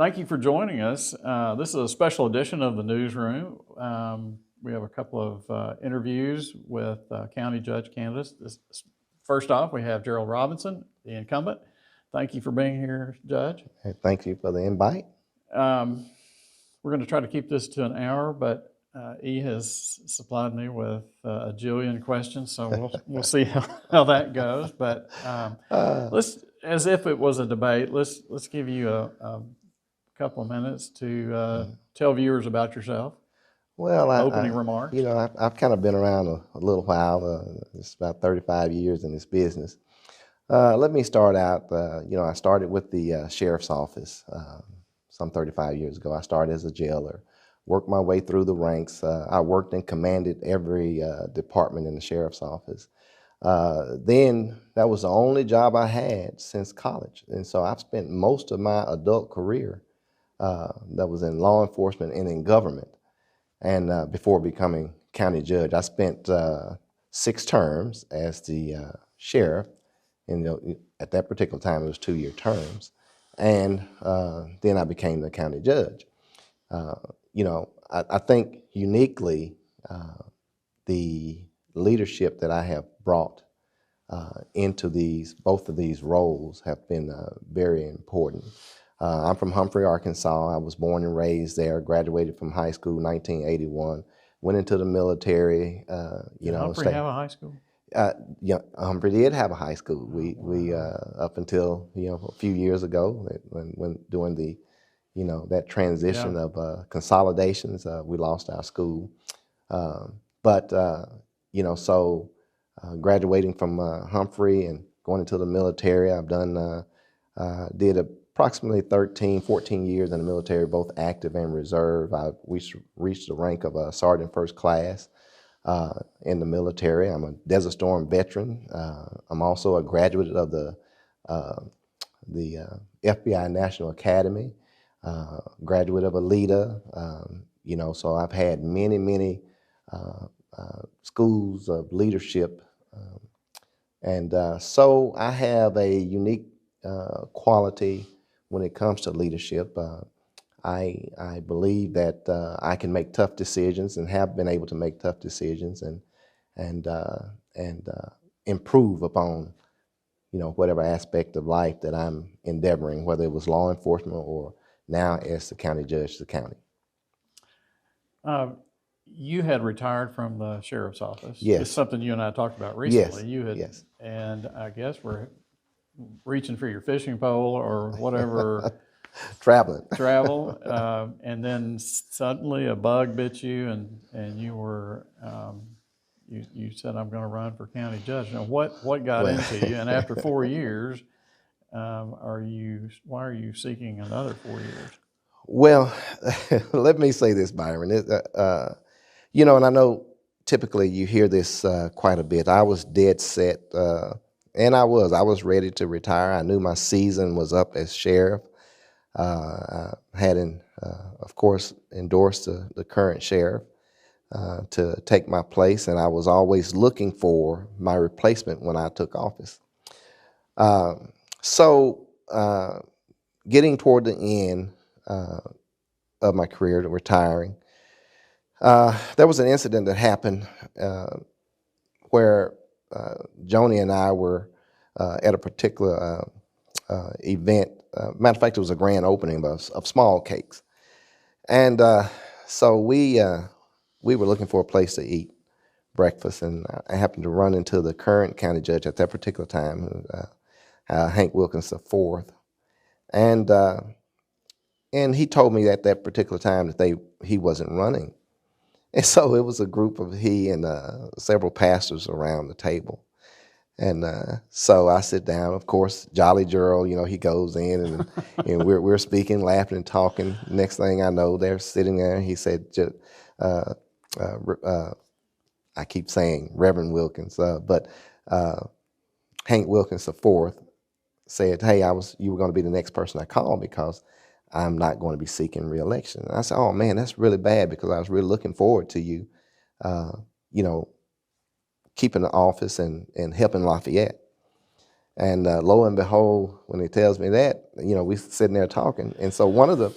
Thank you for joining us. This is a special edition of the Newsroom. We have a couple of interviews with county judge candidates. First off, we have Gerald Robinson, the incumbent. Thank you for being here, Judge. Hey, thank you for the invite. We're going to try to keep this to an hour, but E has supplied me with a jillion questions, so we'll see how that goes. But let's, as if it was a debate, let's give you a couple of minutes to tell viewers about yourself. Well, opening remarks. You know, I've kind of been around a little while. It's about 35 years in this business. Let me start out. You know, I started with the sheriff's office some 35 years ago. I started as a jailer, worked my way through the ranks. I worked and commanded every department in the sheriff's office. Then that was the only job I had since college, and so I've spent most of my adult career that was in law enforcement and in government. And before becoming county judge, I spent 6 terms as the sheriff. And at that particular time, it was 2-year terms. And then I became the county judge. You know, I think uniquely the leadership that I have brought into both of these roles have been very important. I'm from Humphrey, Arkansas. I was born and raised there, graduated from high school in 1981, went into the military. Did Humphrey have a high school? Yeah, Humphrey did have a high school. We up until a few years ago, when during the that transition of consolidations, we lost our school. But so graduating from Humphrey and going into the military, I've done did approximately 13, 14 years in the military, both active and reserve. We reached the rank of a sergeant first class in the military. I'm a Desert Storm veteran. I'm also a graduate of the FBI National Academy, graduate of ALETA. So I've had many schools of leadership, and so I have a unique quality when it comes to leadership. I believe that I can make tough decisions and have been able to make tough decisions and improve upon whatever aspect of life that I'm endeavoring, whether it was law enforcement or now as the county judge of the county. You had retired from the sheriff's office. Yes. It's something you and I talked about recently. Yes. You had, yes. And I guess we're reaching for your fishing pole or whatever. Travel, and then suddenly a bug bit you, and you were you said, I'm going to run for county judge. Now, what got into you? And after 4 years, why are you seeking another 4 years? Well, let me say this, Byron. And I know typically you hear this quite a bit. I was dead set, and I was ready to retire. I knew my season was up as sheriff. I had, of course, endorsed the current sheriff to take my place, and I was always looking for my replacement when I took office. So getting toward the end of my career, to retiring, there was an incident that happened where Joni and I were at a particular event. Matter of fact, it was a grand opening of small cakes, and so we were looking for a place to eat breakfast, and I happened to run into the current county judge at that particular time, Hank Wilkins IV, and he told me at that particular time that he wasn't running, and so it was a group of he and several pastors around the table. And so I sit down. Of course, Jolly Gerald, he goes in, and we're speaking, laughing, and talking. Next thing I know, they're sitting there. And he said, I keep saying Reverend Wilkins, but Hank Wilkins IV said, "Hey, you were going to be the next person I called because I'm not going to be seeking re-election." And I said, "Oh man, that's really bad because I was really looking forward to you, keeping the office and helping Lafayette." And lo and behold, when he tells me that, we sitting there talking. And so one of the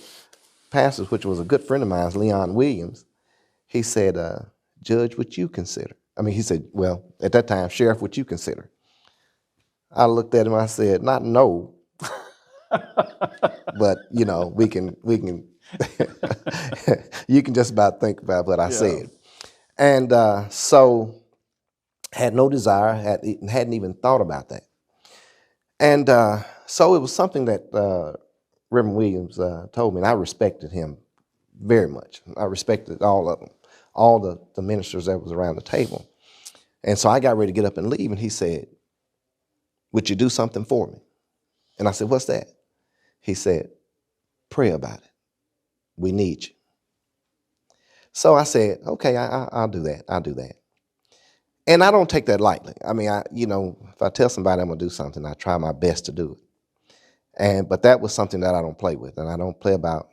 pastors, which was a good friend of mine, Leon Williams, he said, Judge, what you consider? He said, well, at that time, Sheriff, what you consider? I looked at him, I said, not no, but we can you can just about think about what I said. And so had no desire, hadn't even thought about that. And so it was something that Reverend Williams told me, and I respected him very much. I respected all of them, all the ministers that was around the table. And so I got ready to get up and leave, and he said, would you do something for me? And I said, what's that? He said, pray about it. We need you. So I said, okay, I'll do that. I'll do that. And I don't take that lightly. If I tell somebody I'm going to do something, I try my best to do it. But that was something that I don't play with. And I don't play about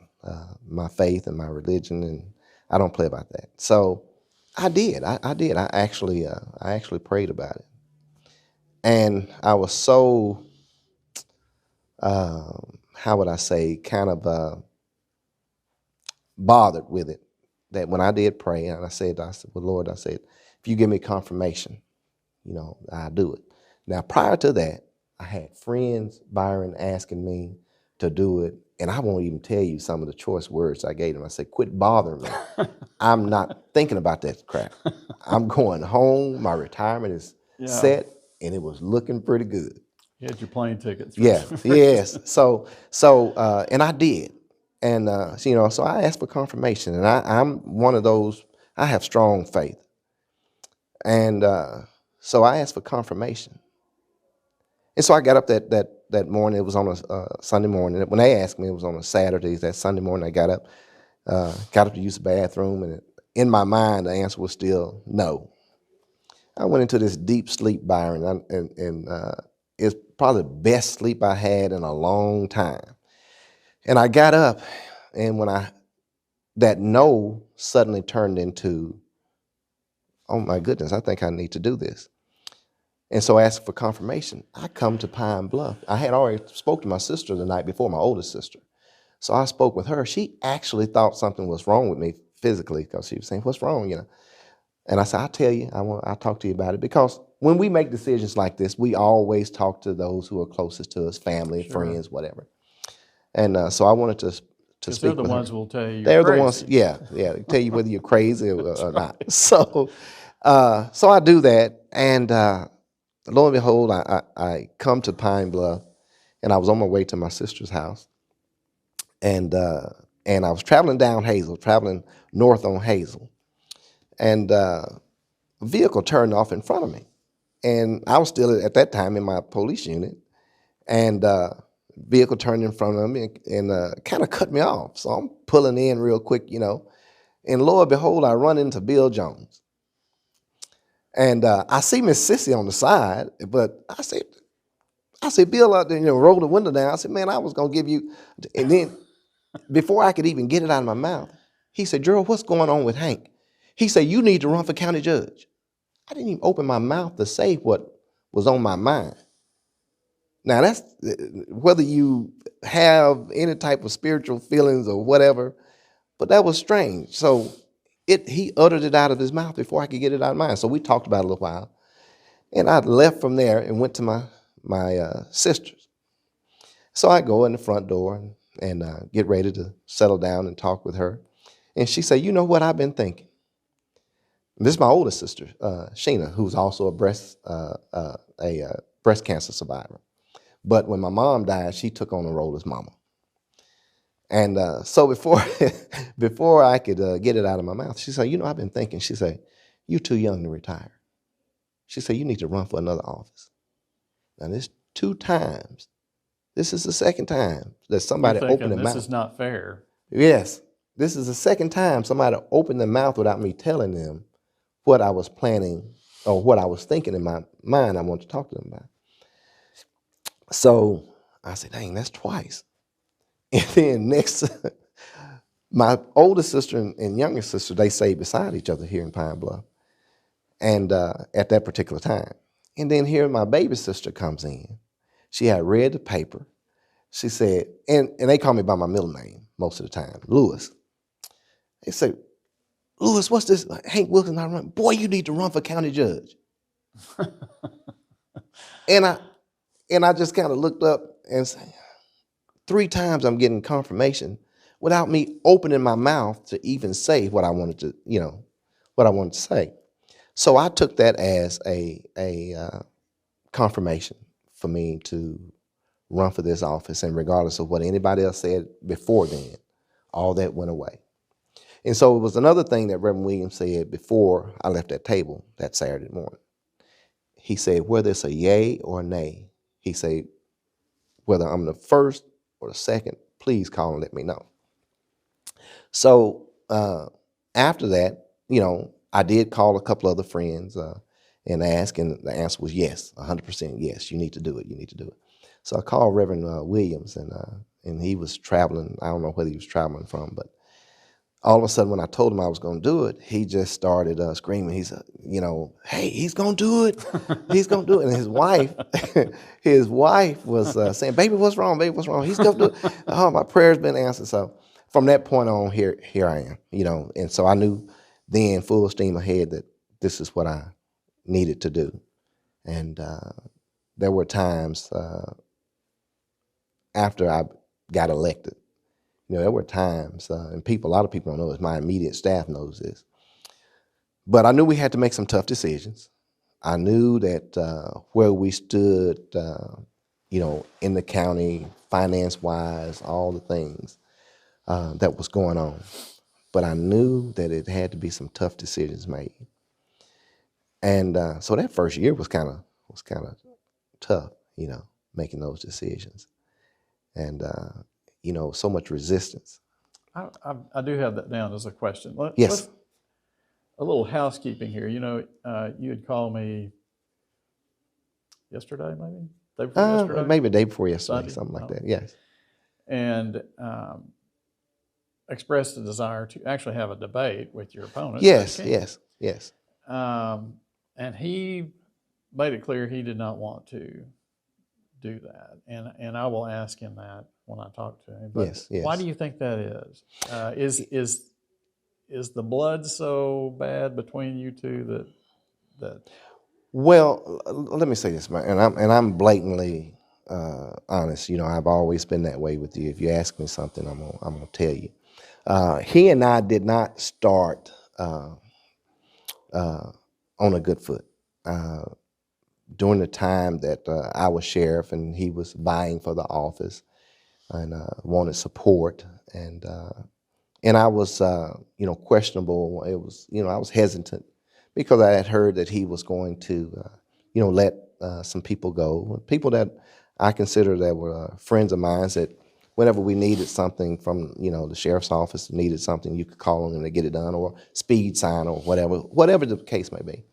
my faith and my religion. And I don't play about that. So I did. I did. I actually prayed about it. And I was so, how would I say, kind of bothered with it, that when I did pray, and I said, well, Lord, I said, if you give me confirmation, I'll do it. Now, prior to that, I had friends, Byron, asking me to do it, and I won't even tell you some of the choice words I gave them. I said, quit bothering me. I'm not thinking about that crap. I'm going home. My retirement is set, and it was looking pretty good. You had your plane tickets. Yes. So, and I did. And, so I asked for confirmation, and I'm one of those, I have strong faith. And so I asked for confirmation. And so I got up that morning. It was on a Sunday morning. When they asked me, it was on a Saturday. That Sunday morning, I got up to use the bathroom, and in my mind, the answer was still no. I went into this deep sleep, Byron, and it's probably the best sleep I had in a long time. And I got up, and that no suddenly turned into, oh my goodness, I think I need to do this. And so I asked for confirmation. I come to Pine Bluff. I had already spoke to my sister the night before, my oldest sister. So I spoke with her. She actually thought something was wrong with me physically, because she was saying, what's wrong, And I said, I'll tell you, I'll talk to you about it. Because when we make decisions like this, we always talk to those who are closest to us, family, friends, whatever. And so I wanted to speak with her. They're the ones who will tell you They're crazy. The ones, they tell you whether you're crazy or not. So I do that, and lo and behold, I come to Pine Bluff, and I was on my way to my sister's house, and I was traveling north on Hazel, and a vehicle turned off in front of me, and I was still at that time in my police unit, and vehicle turned in front of me and kind of cut me off. So I'm pulling in real quick, and lo and behold, I run into Bill Jones. And I see Miss Sissy on the side, but I said, Bill out there, roll the window down. I said, man, I was going to give you, and then before I could even get it out of my mouth, he said, Gerald, what's going on with Hank? He said, you need to run for county judge. I didn't even open my mouth to say what was on my mind. Now, that's whether you have any type of spiritual feelings or whatever, but that was strange. So he uttered it out of his mouth before I could get it out of mine. So we talked about it a little while. And I left from there and went to my sister's. So I go in the front door and get ready to settle down and talk with her. And she said, you know what I've been thinking? And this is my oldest sister, Sheena, who's also a breast cancer survivor. But when my mom died, she took on the role as mama. And so before I could get it out of my mouth, she said, I've been thinking. She said, you're too young to retire. She said, you need to run for another office. Now, there's 2 times. This is the second time that somebody opened their mouth. This is not fair. Yes. This is the second time somebody opened their mouth without me telling them what I was planning or what I was thinking in my mind I wanted to talk to them about. So I said, dang, that's twice. And then next, my oldest sister and youngest sister, they stayed beside each other here in Pine Bluff. And at that particular time. And then here my baby sister comes in. She had read the paper. She said, and they call me by my middle name most of the time, Lewis. They said, Lewis, what's this? Hank Wilkins not running. Boy, you need to run for county judge. and I just kind of looked up and said, 3 times I'm getting confirmation without me opening my mouth to even say what I wanted to, what I wanted to say. So I took that as a confirmation for me to run for this office, and regardless of what anybody else said before then, all that went away. And so it was another thing that Reverend Williams said before I left that table that Saturday morning. He said, whether it's a yay or a nay, he said, whether I'm the first or the second, please call and let me know. So after that, I did call a couple other friends and ask, and the answer was yes, 100% yes, you need to do it, you need to do it. So I called Reverend Williams, and he was traveling. I don't know where he was traveling from, but all of a sudden when I told him I was going to do it, he just started screaming. He said, hey, he's going to do it. He's going to do it. And his wife was saying, baby, what's wrong? Baby, what's wrong? He's going to do it. Oh, my prayer's been answered. So from that point on, here I am, and so I knew then full steam ahead that this is what I needed to do. And there were times after I got elected, there were times, and a lot of people don't know this, my immediate staff knows this, but I knew we had to make some tough decisions. I knew that where we stood, in the county, finance-wise, all the things that was going on. But I knew that it had to be some tough decisions made. And so that first year was kind of tough, making those decisions. And, so much resistance. I do have that down as a question. Yes. A little housekeeping here. You had called me yesterday, maybe? Day before yesterday? Maybe the day before yesterday, Sunday? something like that, yes. And expressed a desire to actually have a debate with your opponent. Yes. And he made it clear he did not want to do that. And I will ask him that when I talk to him. But yes. why do you think that is? Is the blood so bad between you two that? Well, let me say this, man, and I'm blatantly honest. I've always been that way with you. If you ask me something, I'm gonna tell you. He and I did not start on a good foot. During the time that I was sheriff and he was vying for the office and wanted support, and I was questionable. It was I was hesitant because I had heard that he was going to let some people go, people that I consider that were friends of mine, that whenever we needed something from the sheriff's office, needed something, you could call on them to get it done, or speed sign or whatever the case may be.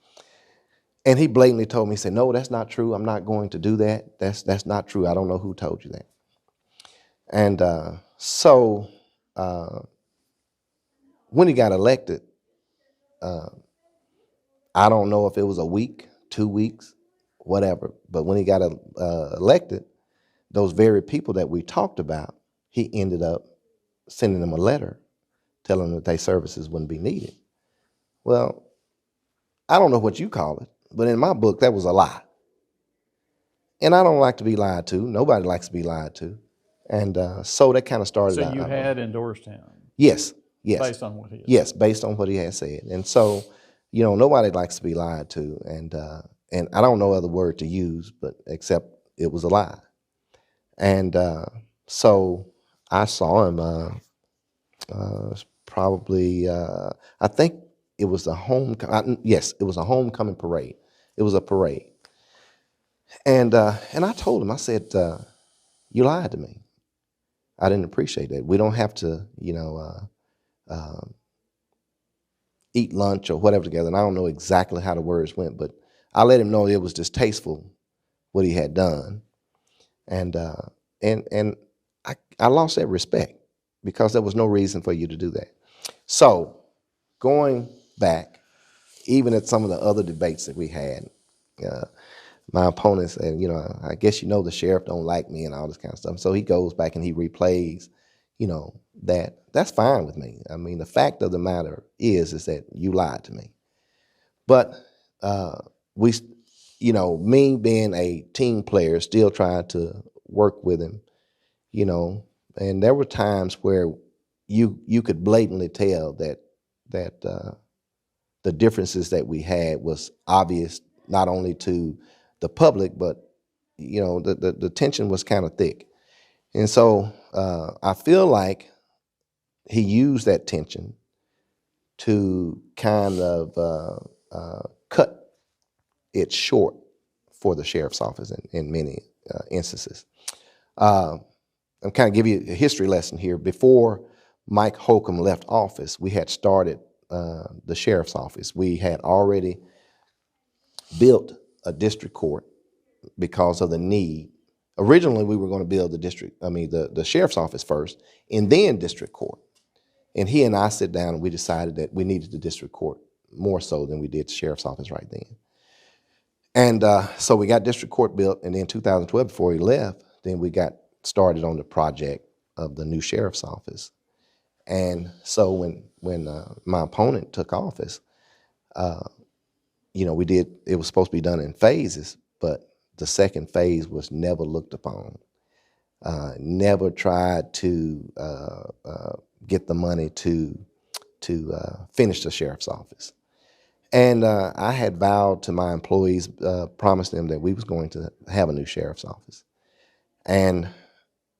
And he blatantly told me, he said, no, that's not true. I'm not going to do that. That's not true. I don't know who told you that. And so when he got elected, I don't know if it was a week, 2 weeks, whatever. But when he got elected, those very people that we talked about, he ended up sending them a letter telling them that their services wouldn't be needed. Well, I don't know what you call it, but in my book, that was a lie. And I don't like to be lied to. Nobody likes to be lied to. And so that kind of started So out. you had endorsed him? Yes. Based on what he had said? Yes, based on what he had said. And so, nobody likes to be lied to. And I don't know other word to use, but except it was a lie. And so I saw him probably, I think it was a it was a homecoming parade. It was a parade. And I told him, I said, you lied to me. I didn't appreciate that. We don't have to, eat lunch or whatever together. And I don't know exactly how the words went, but I let him know it was distasteful what he had done. And I lost that respect because there was no reason for you to do that. So going back, even at some of the other debates that we had, my opponent said, I guess the sheriff don't like me and all this kind of stuff. So he goes back and he replays, that's fine with me. I mean, the fact of the matter is that you lied to me. But we, me being a team player, still tried to work with him, and there were times where you could blatantly tell that the differences that we had was obvious, not only to the public, but the tension was kind of thick. And so I feel like he used that tension to kind of cut it short for the sheriff's office in many instances. I'm kind of give you a history lesson here. Before Mike Holcomb left office, we had started the sheriff's office. We had already built a district court because of the need. Originally, we were going to build the sheriff's office first, and then district court. And he and I sit down and we decided that we needed the district court more so than we did the sheriff's office right then. And so we got district court built, and then 2012, before he left, then we got started on the project of the new sheriff's office. And so when my opponent took office, it was supposed to be done in phases, but the second phase was never looked upon. Never tried to get the money to finish the sheriff's office. And I had vowed to my employees, promised them that we was going to have a new sheriff's office. And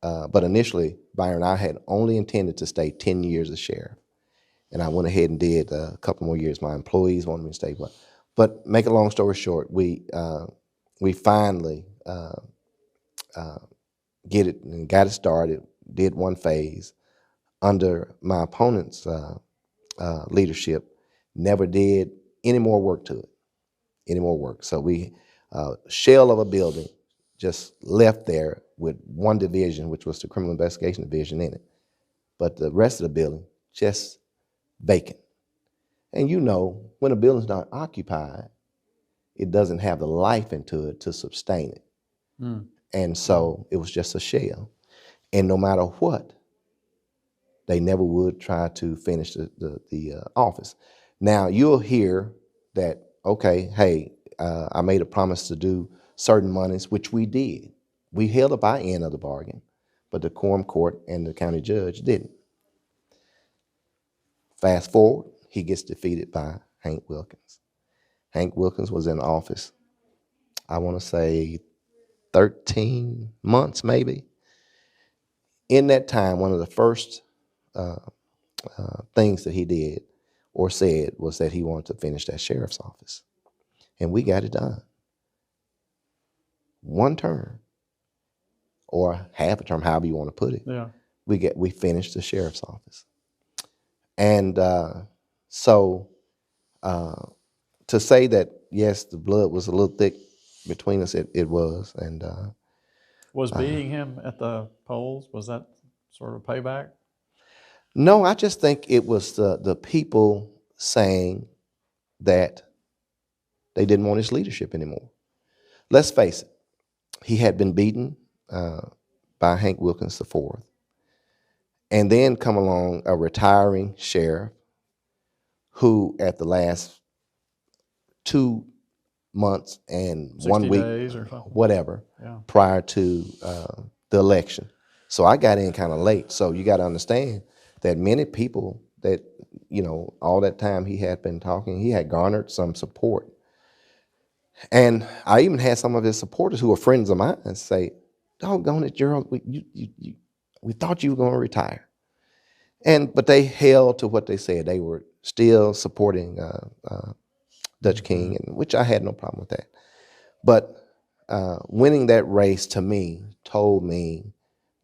but initially, Byron, I had only intended to stay 10 years as sheriff. And I went ahead and did a couple more years. My employees wanted me to stay. But make a long story short, we finally got it started, did one phase under my opponent's leadership, never did any more work to it, So we, shell of a building, just left there with one division, which was the criminal investigation division in it. But the rest of the building, just vacant. And when a building's not occupied, it doesn't have the life into it to sustain it. Mm. And so it was just a shell. And no matter what, they never would try to finish the office. Now, you'll hear that, okay, hey, I made a promise to do certain monies, which we did. We held up our end of the bargain, but the quorum court and the county judge didn't. Fast forward, he gets defeated by Hank Wilkins. Hank Wilkins was in office, I want to say 13 months maybe. In that time, one of the first things that he did or said was that he wanted to finish that sheriff's office. And we got it done. One term, or half a term, however you want to put it. Yeah. We finished the sheriff's office. And so to say that, yes, the blood was a little thick between us, it was. And was beating him at the polls, was that sort of payback? No, I just think it was the people saying that they didn't want his leadership anymore. Let's face it, he had been beaten by Hank Wilkins IV. And then come along a retiring sheriff who at the last 2 months and 1 week, days or something. Whatever, yeah, prior to the election. So I got in kind of late. So you got to understand that many people that, all that time he had been talking, he had garnered some support. And I even had some of his supporters who were friends of mine say, doggone it, Gerald, we thought you were going to retire. But they held to what they said. They were still supporting Dutch King, and which I had no problem with that. But winning that race to me told me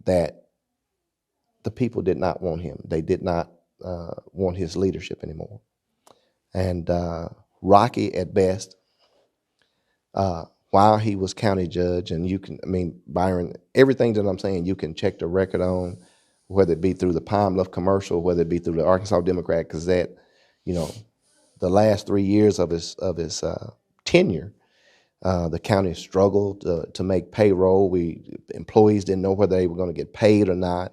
that the people did not want him. They did not want his leadership anymore. And Rocky at best, while he was county judge, and Byron, everything that I'm saying, you can check the record on, whether it be through the Pine Bluff Commercial, whether it be through the Arkansas Democrat Gazette, the last 3 years of his tenure, The county struggled to make payroll. Employees didn't know whether they were going to get paid or not.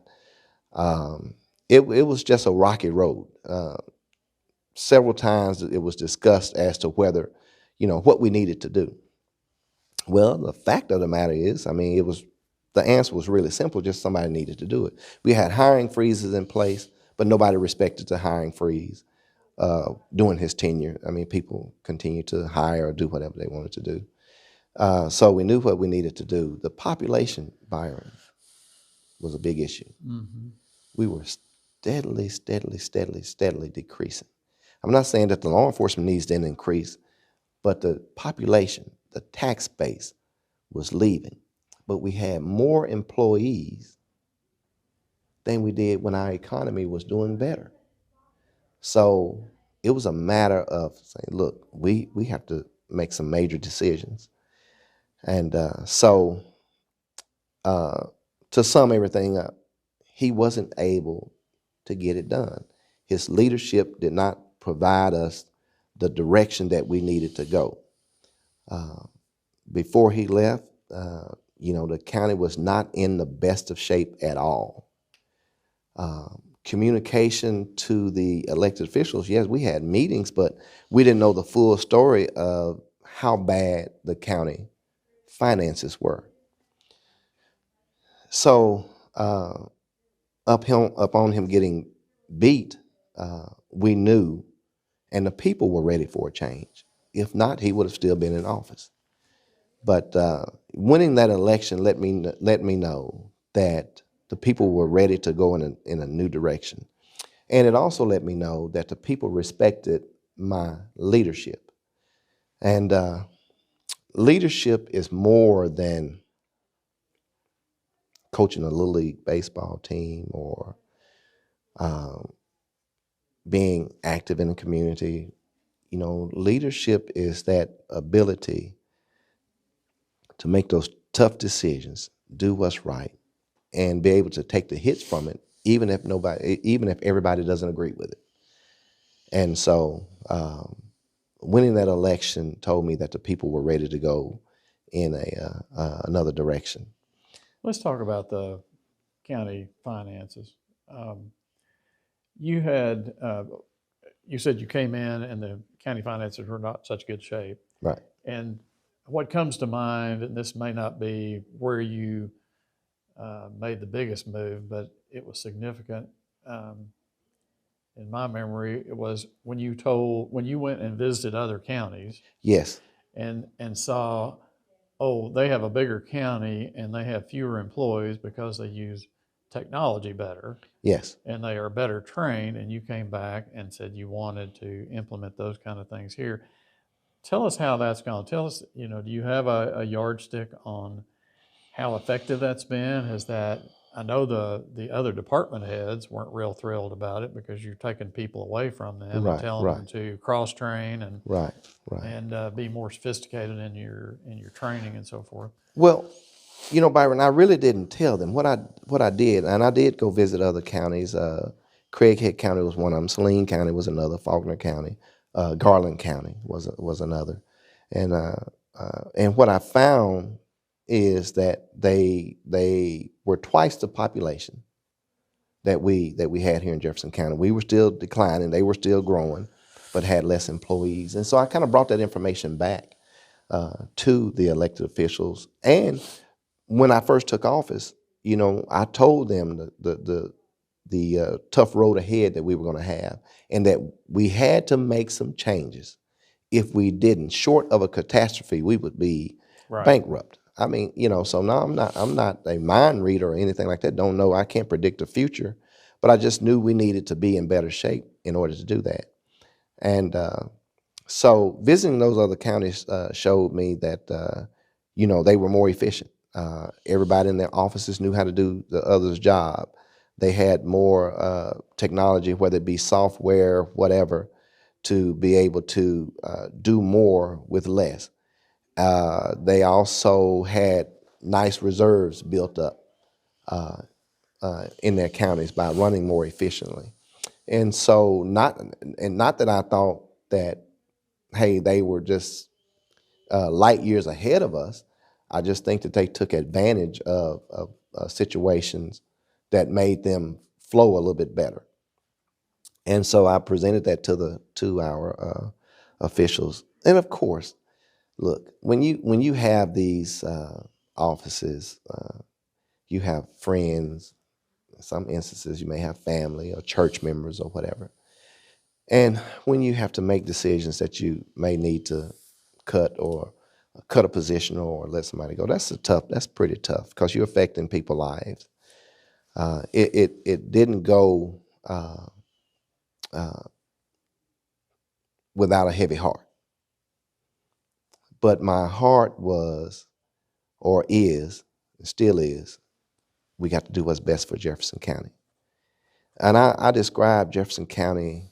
It was just a rocky road. Several times it was discussed as to whether, what we needed to do. Well, the fact of the matter is, the answer was really simple, just somebody needed to do it. We had hiring freezes in place, but nobody respected the hiring freeze during his tenure. People continued to hire or do whatever they wanted to do. So we knew what we needed to do. The population, Byron, was a big issue. Mm-hmm. We were steadily decreasing. I'm not saying that the law enforcement needs didn't increase, but the population, the tax base was leaving. But we had more employees than we did when our economy was doing better. So it was a matter of saying, look, we have to make some major decisions. And so to sum everything up, he wasn't able to get it done. His leadership did not provide us the direction that we needed to go. Before he left, the county was not in the best of shape at all. Communication to the elected officials, yes, we had meetings, but we didn't know the full story of how bad the county finances were. So upon him getting beat, we knew, and the people were ready for a change. If not, he would have still been in office. But winning that election let me know that the people were ready to go in a new direction. And it also let me know that the people respected my leadership. And leadership is more than coaching a little league baseball team or being active in the community. Leadership is that ability to make those tough decisions, do what's right, and be able to take the hits from it, even if everybody doesn't agree with it. And so winning that election told me that the people were ready to go in another direction. Let's talk about the county finances. You said you came in and the county finances were not such good shape. Right. And what comes to mind, and this may not be where you made the biggest move, but it was significant. In my memory, it was when you went and visited other counties. Yes. And saw, oh, they have a bigger county and they have fewer employees because they use technology better. Yes. And they are better trained, and you came back and said you wanted to implement those kind of things here. Tell us how that's gone. Tell us, do you have a yardstick on how effective that's been? I know the other department heads weren't real thrilled about it because you're taking people away from them and telling them to cross train and and be more sophisticated in your training and so forth. Well, Byron, I really didn't tell them what I did, and I did go visit other counties. Craighead County was one of them. Saline County was another. Faulkner County, Garland County was another, and what I found is that they were twice the population that we had here in Jefferson County. We were still declining; they were still growing, but had less employees. And so I kind of brought that information back to the elected officials. And when I first took office, I told them the tough road ahead that we were going to have, and that we had to make some changes. If we didn't, short of a catastrophe, we would be bankrupt. So now I'm not a mind reader or anything like that. Don't know. I can't predict the future, but I just knew we needed to be in better shape in order to do that. And so visiting those other counties showed me that they were more efficient. Everybody in their offices knew how to do the other's job. They had more technology, whether it be software, whatever, to be able to do more with less. They also had nice reserves built up in their counties by running more efficiently. And so not that I thought that, hey, they were just light years ahead of us. I just think that they took advantage of situations that made them flow a little bit better. And so I presented that to our officials. And of course, look, when you have these offices, you have friends. In some instances, you may have family or church members or whatever. And when you have to make decisions that you may need to cut a position or let somebody go, that's pretty tough because you're affecting people's lives. It didn't go without a heavy heart. But my heart was, or is, still is, we got to do what's best for Jefferson County. And I describe Jefferson County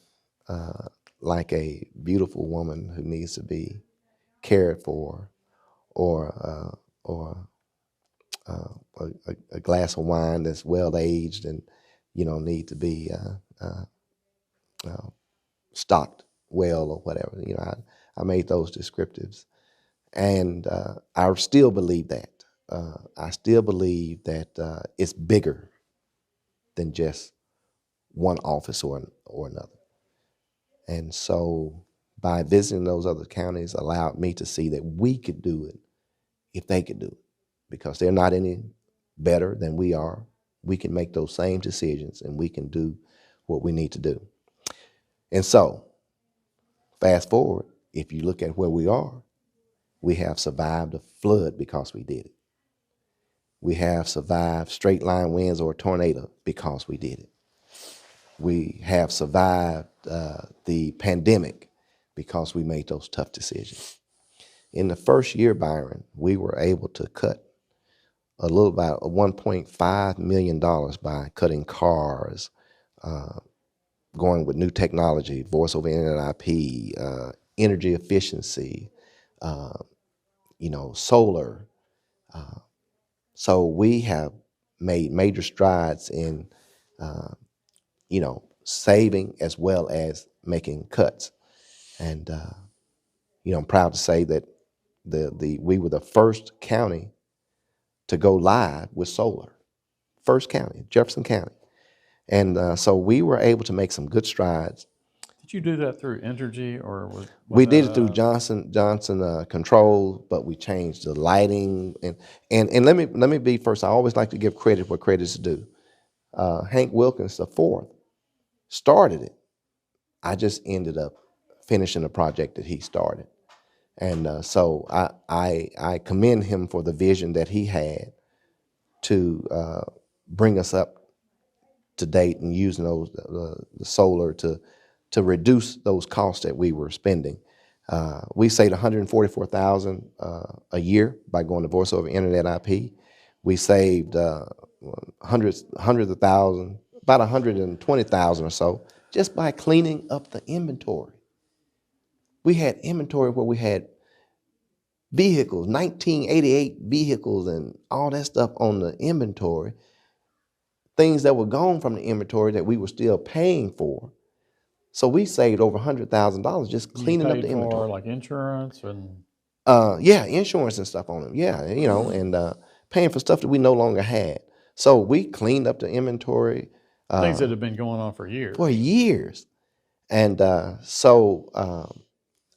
like a beautiful woman who needs to be cared for, or a glass of wine that's well aged and need to be stocked well or whatever. I made those descriptives, and I still believe that. I still believe that it's bigger than just one office or another. And so by visiting those other counties allowed me to see that we could do it if they could do it, because they're not any better than we are. We can make those same decisions and we can do what we need to do. And so fast forward, if you look at where we are, we have survived a flood because we did it. We have survived straight line winds or a tornado because we did it. We have survived the pandemic because we made those tough decisions. In the first year, Byron, we were able to cut about $1.5 million by cutting cars, going with new technology, voice over internet IP, energy efficiency, solar. So we have made major strides in, saving as well as making cuts. And, I'm proud to say that we were the first county to go live with solar. First county, Jefferson County. And so we were able to make some good strides. Did you do that through Entergy, or was We did that it through Johnson Controls, but we changed the lighting. And let me be first. I always like to give credit where credit's due. Hank Wilkins IV started it. I just ended up finishing the project that he started. And so I commend him for the vision that he had to bring us up to date and using the solar to reduce those costs that we were spending. We saved $144,000 a year by going to voice over internet IP. We saved hundreds of thousands, about $120,000 or so, just by cleaning up the inventory. We had inventory where we had vehicles, 1988 vehicles and all that stuff on the inventory, things that were gone from the inventory that we were still paying for. So we saved over $100,000 just cleaning up the inventory. For like insurance and insurance and stuff on them. Yeah, and paying for stuff that we no longer had. So we cleaned up the inventory. Things that have been going on for years. For years. And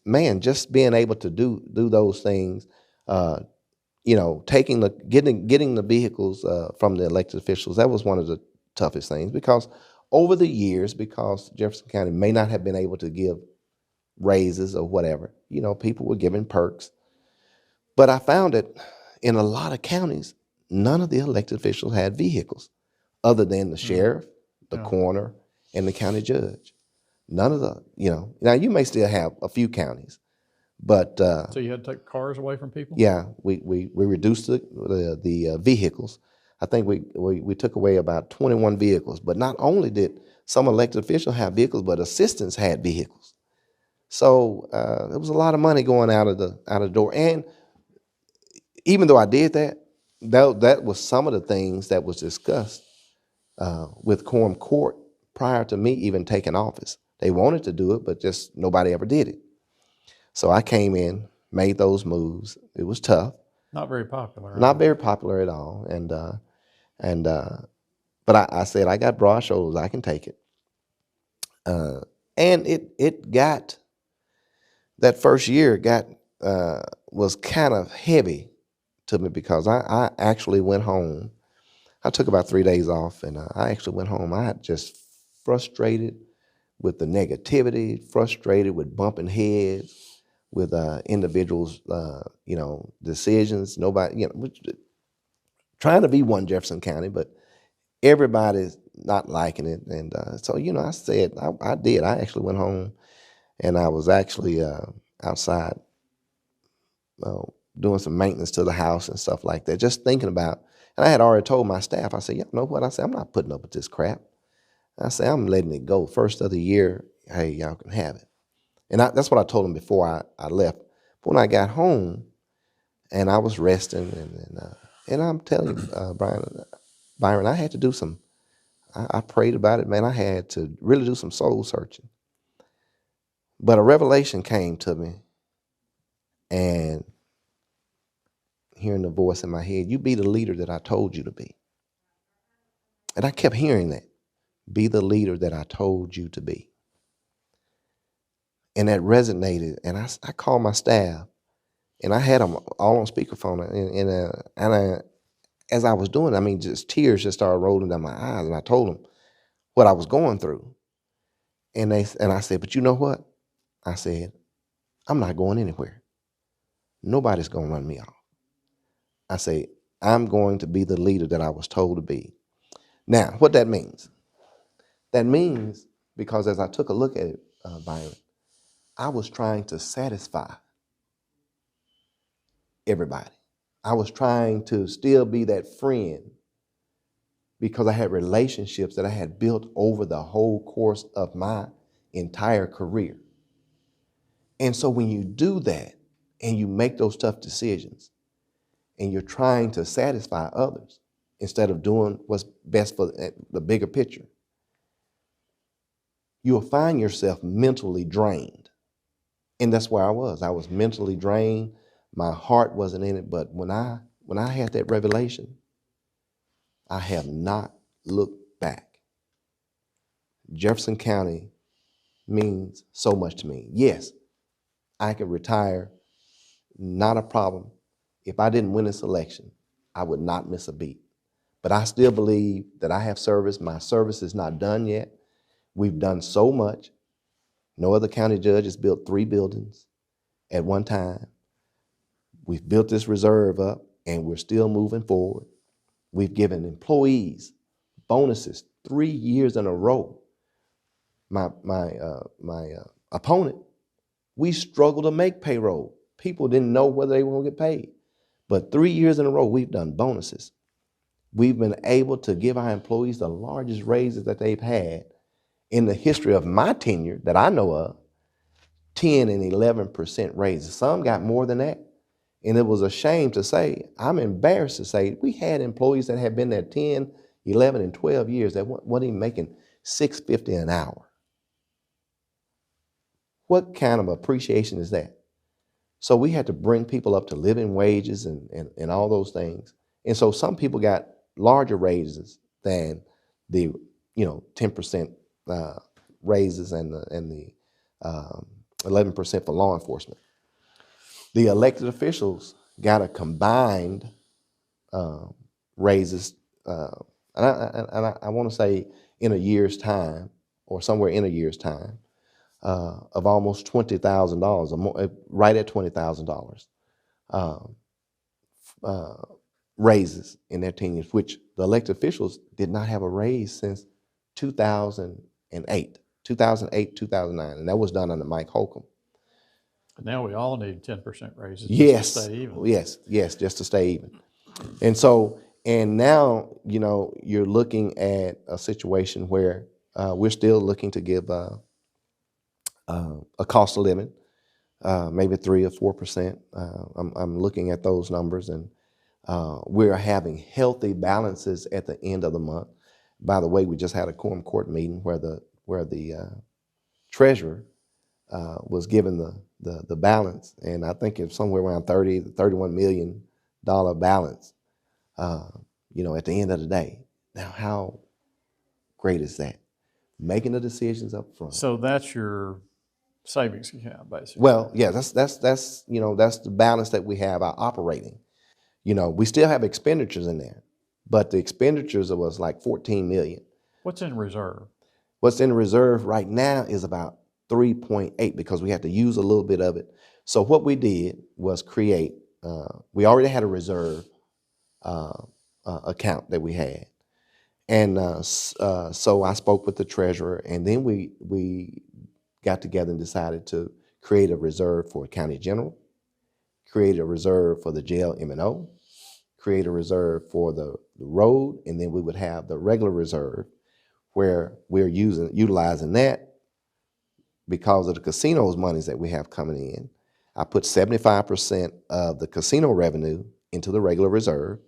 man, just being able to do those things, getting the vehicles from the elected officials, that was one of the toughest things, because over the years, because Jefferson County may not have been able to give raises or whatever, people were given perks. But I found that in a lot of counties, none of the elected officials had vehicles other than the sheriff, the coroner, and the county judge. None of the, now you may still have a few counties, but so you had to take cars away from people? Yeah, we reduced the vehicles. I think we took away about 21 vehicles, but not only did some elected officials have vehicles, but assistants had vehicles. So there was a lot of money going out of the door. And even though I did that was some of the things that was discussed with Quorum Court prior to me even taking office. They wanted to do it, but just nobody ever did it. So I came in, made those moves. It was tough, Not very popular. not very popular at all. But I said, I got broad shoulders, I can take it. And it got, that first year was kind of heavy to me, because I actually went home. I took about 3 days off, and I actually went home. I had just frustrated with the negativity, frustrated with bumping heads with individuals, decisions. Nobody, trying to be one Jefferson County, but everybody's not liking it. And so, I said, I did. I actually went home, and I was actually outside doing some maintenance to the house and stuff like that, just thinking about. And I had already told my staff, I said, you know what? I said, I'm not putting up with this crap. I said, I'm letting it go. First of the year, hey, y'all can have it. And that's what I told them before I left. But when I got home and I was resting, and I'm telling you, Byron, I had to do some, I prayed about it, man. I had to really do some soul searching. But a revelation came to me, and hearing the voice in my head, you be the leader that I told you to be. And I kept hearing that. Be the leader that I told you to be. And that resonated. And I called my staff, and I had them all on speakerphone. And as I was doing it, just tears just started rolling down my eyes. And I told them what I was going through. And I said, but you know what? I said, I'm not going anywhere. Nobody's going to run me off. I say, I'm going to be the leader that I was told to be. Now, what that means? That means, because as I took a look at it, Byron, I was trying to satisfy everybody. I was trying to still be that friend, because I had relationships that I had built over the whole course of my entire career. And so when you do that and you make those tough decisions and you're trying to satisfy others instead of doing what's best for the bigger picture, you'll find yourself mentally drained. And that's where I was. I was mentally drained. My heart wasn't in it. But when I had that revelation, I have not looked back. Jefferson County means so much to me. Yes, I could retire, not a problem. If I didn't win this election, I would not miss a beat. But I still believe that I have service. My service is not done yet. We've done so much. No other county judge has built 3 buildings at one time. We've built this reserve up, and we're still moving forward. We've given employees bonuses 3 years in a row. My opponent, we struggled to make payroll. People didn't know whether they were going to get paid. But 3 years in a row, we've done bonuses. We've been able to give our employees the largest raises that they've had in the history of my tenure that I know of, 10 and 11% raises. Some got more than that. And it was a shame to say, I'm embarrassed to say, we had employees that had been there 10, 11, and 12 years that weren't even making $6.50 an hour. What kind of appreciation is that? So we had to bring people up to living wages and all those things. And so some people got larger raises than the 10% raises and the 11% for law enforcement. The elected officials got a combined raises, and I want to say in a year's time, or somewhere in a year's time, of almost $20,000, right at $20,000 raises in their tenures, which the elected officials did not have a raise since 2008, 2009, and that was done under Mike Holcomb. But now we all need 10% raises Yes, just to stay even. Yes, just to stay even. And so, and now, you're looking at a situation where we're still looking to give a cost of living, maybe 3 or 4%. I'm looking at those numbers, and we're having healthy balances at the end of the month. By the way, we just had a quorum court meeting where the treasurer was given the balance, and I think it's somewhere around $31 million balance, at the end of the day. Now, how great is that? Making the decisions up front. So that's your savings account, basically. Well, yeah, that's the balance that we have our operating. We still have expenditures in there, but the expenditures was like 14 million. What's in reserve? What's in reserve right now is about 3.8 because we had to use a little bit of it. So what we did was create. We already had a reserve account that we had, and so I spoke with the treasurer, and then we got together and decided to create a reserve for county general, create a reserve for the jail M&O, create a reserve for the road, and then we would have the regular reserve where we're utilizing that because of the casino's monies that we have coming in. I put 75% of the casino revenue into the regular reserve,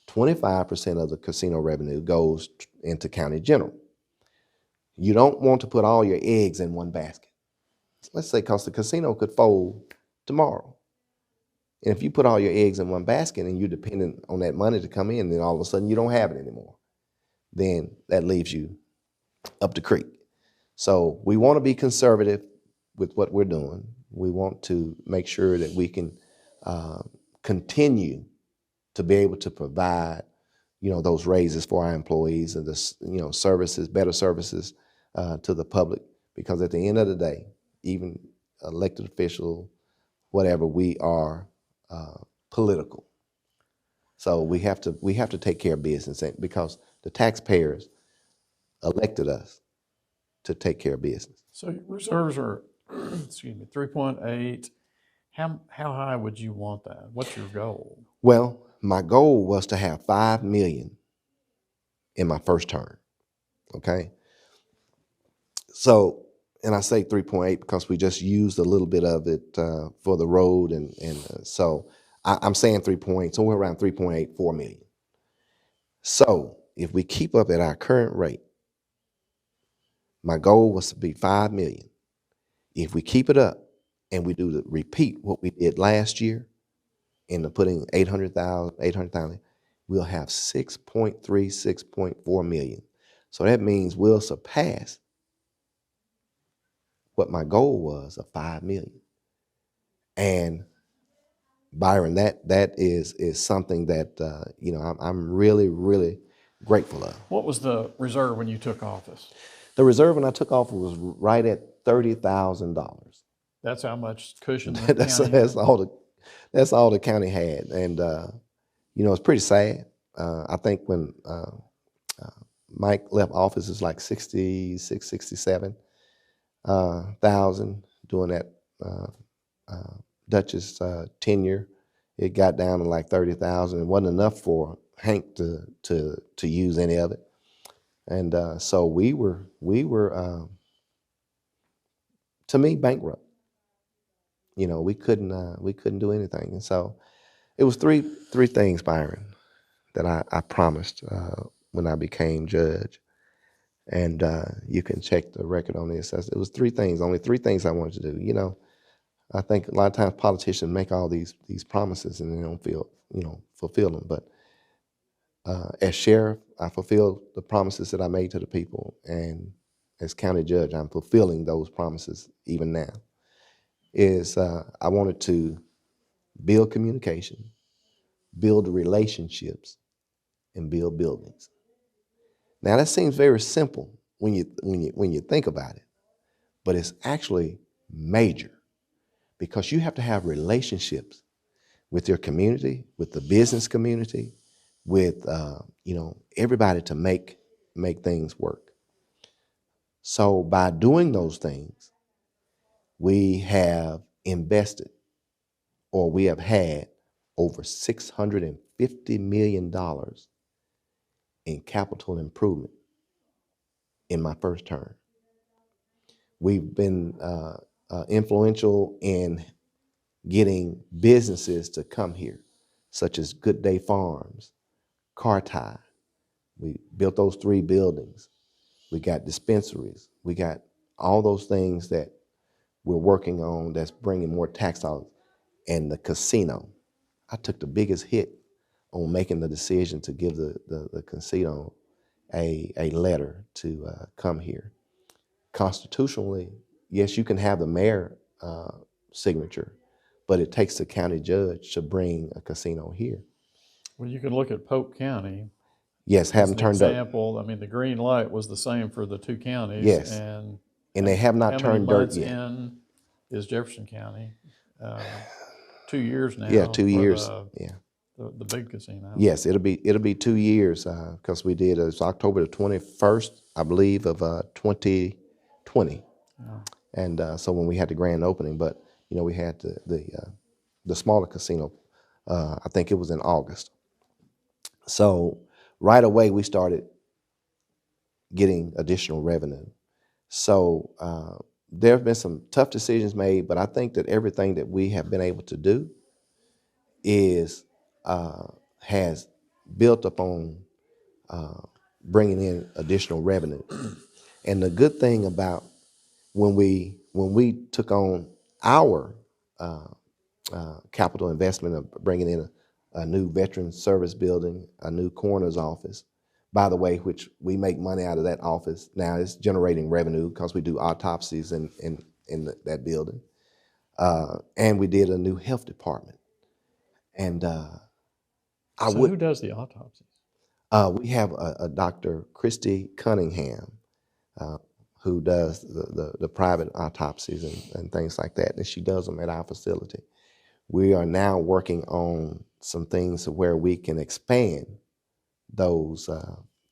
25% of the casino revenue goes into county general. You don't want to put all your eggs in one basket. Let's say because the casino could fold tomorrow. And if you put all your eggs in one basket and you're dependent on that money to come in, then all of a sudden you don't have it anymore. Then that leaves you up the creek. So we want to be conservative with what we're doing. We want to make sure that we can continue to be able to provide, those raises for our employees and the, services, better services to the public. Because at the end of the day, even elected official, whatever, we are political. So we have to take care of business because the taxpayers elected us to take care of business. So your reserves are, 3.8. How high would you want that? What's your goal? Well, my goal was to have 5 million in my first term. Okay. So, and I say 3.8 because we just used a little bit of it for the road, and so I'm saying 3.8, somewhere around 3.8, 4 million. So if we keep up at our current rate, my goal was to be 5 million. If we keep it up and we repeat what we did last year, into putting 800,000, we'll have 6.3, 6.4 million. So that means we'll surpass what my goal was of 5 million. And Byron, that is something that I'm really, really grateful of. What was the reserve when you took office? The reserve when I took office was right at $30,000. That's how much cushion the that's county had? That's all the county had, and it's pretty sad. I think when Mike left office, it's like 66, 67,000 during that Dutch's tenure. It got down to like 30,000. It wasn't enough for Hank to use any of it, and so we were to me bankrupt. We couldn't do anything, and so it was three things, Byron, that I promised when I became judge, and you can check the record on this. It was only three things I wanted to do. I think a lot of times politicians make all these promises and they don't fulfill them. But as sheriff, I fulfilled the promises that I made to the people, and as county judge, I'm fulfilling those promises even now. I wanted to build communication, build relationships, and build buildings. Now that seems very simple when you think about it, but it's actually major because you have to have relationships with your community, with the business community, with everybody to make things work. So by doing those things, we have invested, or we have had, over $650 million in capital improvement in my first term. We've been influential in getting businesses to come here, such as Good Day Farms, Car Tie. We built those 3 buildings. We got dispensaries. We got all those things that we're working on that's bringing more tax dollars, and the casino. I took the biggest hit on making the decision to give the casino a letter to come here. Constitutionally, yes, you can have the mayor signature, but it takes the county judge to bring a casino here. Well, you can look at Polk County Yes, as haven't an turned up. example. I mean, the green light was the same for the two counties. Yes. And they have not how turned many dirt months yet. in is Jefferson County? 2 years now. Yeah, 2 years. The big casino. Yes, it'll be 2 years because we did it's October the 21st, I believe, of 2020, and so when we had the grand opening, but we had the smaller casino. I think it was in August. So right away we started getting additional revenue. So there have been some tough decisions made, but I think that everything that we have been able to do has built upon bringing in additional revenue. And the good thing about when we took on our capital investment of bringing in a new veteran service building, a new coroner's office, by the way, which we make money out of that office now, it's generating revenue because we do autopsies in that building, and we did a new health department. And who does the autopsies? We have a Dr. Christy Cunningham who does the private autopsies and things like that, and she does them at our facility. We are now working on some things where we can expand those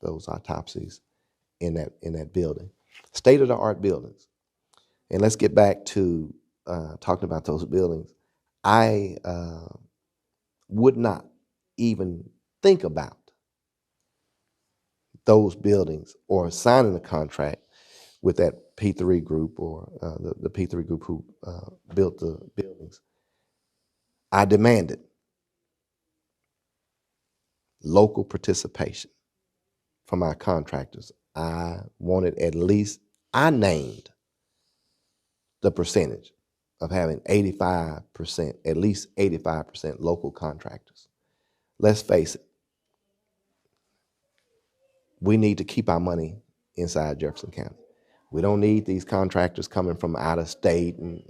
autopsies in that building, state-of-the-art buildings. And let's get back to talking about those buildings. I would not even think about those buildings or signing a contract with that P3 group or the P3 group who built the buildings. I demanded local participation from our contractors. I wanted I named the percentage of having 85%, at least 85% local contractors. Let's face it, we need to keep our money inside Jefferson County. We don't need these contractors coming from out of state and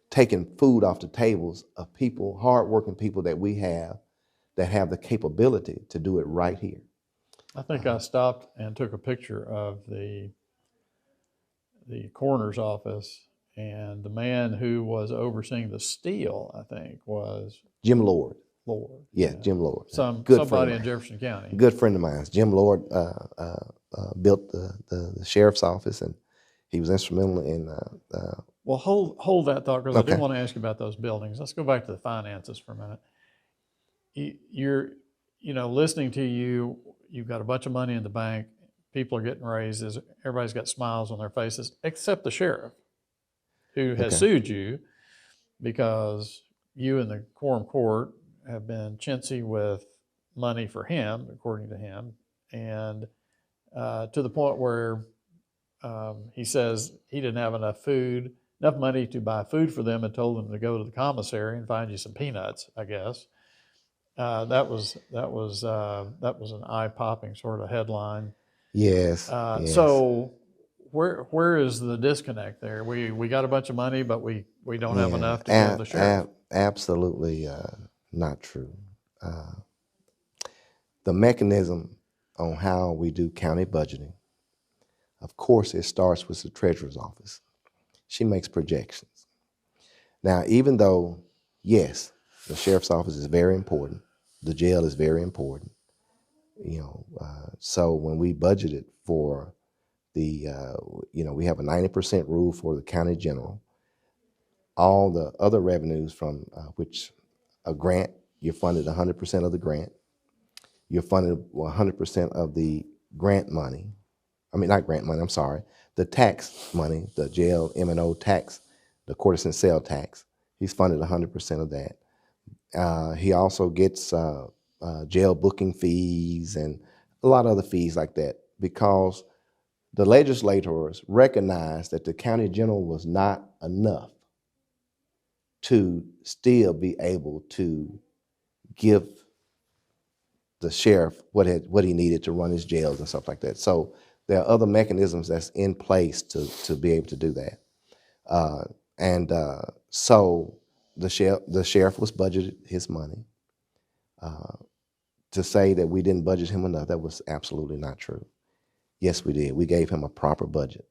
taking food off the tables of people, hardworking people that we have that have the capability to do it right here. I think I stopped and took a picture of the coroner's office, and the man who was overseeing the steel, I think, was Jim Lord. Yeah, Jim Lord. Somebody in Jefferson County. Good friend of mine. Jim Lord built the sheriff's office, and he was instrumental in. Well, hold that thought, because Okay. I do want to ask you about those buildings. Let's go back to the finances for a minute. You're, listening to you, you've got a bunch of money in the bank. People are getting raises. Everybody's got smiles on their faces, except the sheriff, who has sued you because you and the quorum court have been chintzy with money for him, according to him, and to the point where he says he didn't have enough money to buy food for them, and told them to go to the commissary and find you some peanuts, I guess. That was an eye-popping sort of headline. Yes. So where is the disconnect there? We got a bunch of money, but we don't have enough to give the sheriff. Absolutely not true. The mechanism on how we do county budgeting, of course, it starts with the treasurer's office. She makes projections. Now, even though, yes, the sheriff's office is very important, the jail is very important, so when we budgeted for we have a 90% rule for the county general. All the other revenues from which a grant, you're funded 100% of the grant. You're funded 100% of the grant money. I mean, not grant money, I'm sorry. The tax money, the jail M&O tax, the courtesan sale tax, he's funded 100% of that. He also gets jail booking fees and a lot of other fees like that, because the legislators recognized that the county general was not enough to still be able to give the sheriff what he needed to run his jails and stuff like that. So there are other mechanisms that's in place to be able to do that. So the sheriff was budgeted his money. To say that we didn't budget him enough, that was absolutely not true. Yes, we did. We gave him a proper budget.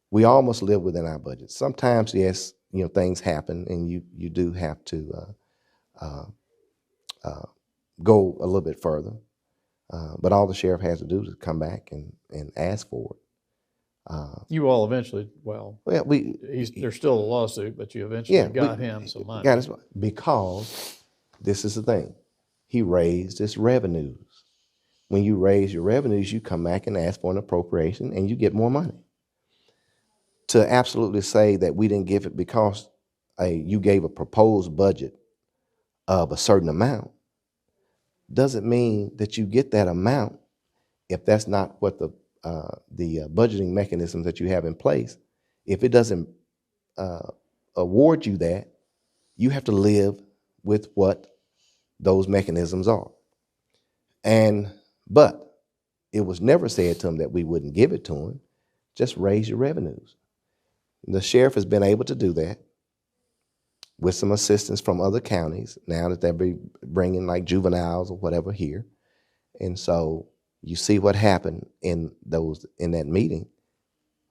We almost live within our budget. Sometimes, yes, things happen, and you do have to go a little bit further. But all the sheriff has to do is come back and ask for it. You all eventually, there's still a lawsuit, but you eventually got him some money. Because this is the thing. He raised his revenues. When you raise your revenues, you come back and ask for an appropriation and you get more money. To absolutely say that we didn't give it because you gave a proposed budget of a certain amount doesn't mean that you get that amount if that's not what the budgeting mechanisms that you have in place. If it doesn't award you that, you have to live with what those mechanisms are. But it was never said to him that we wouldn't give it to him. Just raise your revenues. The sheriff has been able to do that with some assistance from other counties now that they're bringing like juveniles or whatever here. And so you see what happened in that meeting.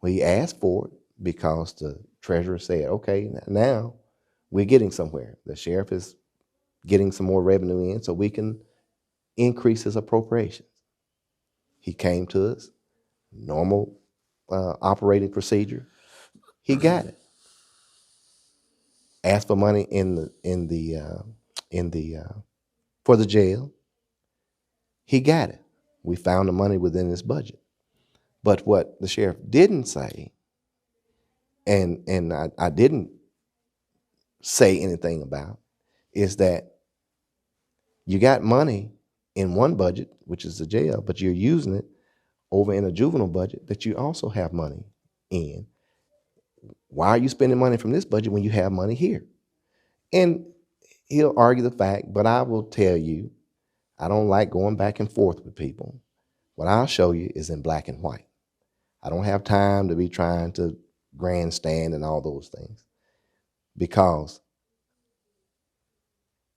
We asked for it because the treasurer said, okay, now we're getting somewhere. The sheriff is getting some more revenue in so we can increase his appropriations. He came to us, normal operating procedure. He got it. Asked for money for the jail. He got it. We found the money within his budget. But what the sheriff didn't say, and I didn't say anything about, is that you got money in one budget, which is the jail, but you're using it over in a juvenile budget that you also have money in. Why are you spending money from this budget when you have money here? And he'll argue the fact, but I will tell you, I don't like going back and forth with people. What I'll show you is in black and white. I don't have time to be trying to grandstand and all those things. Because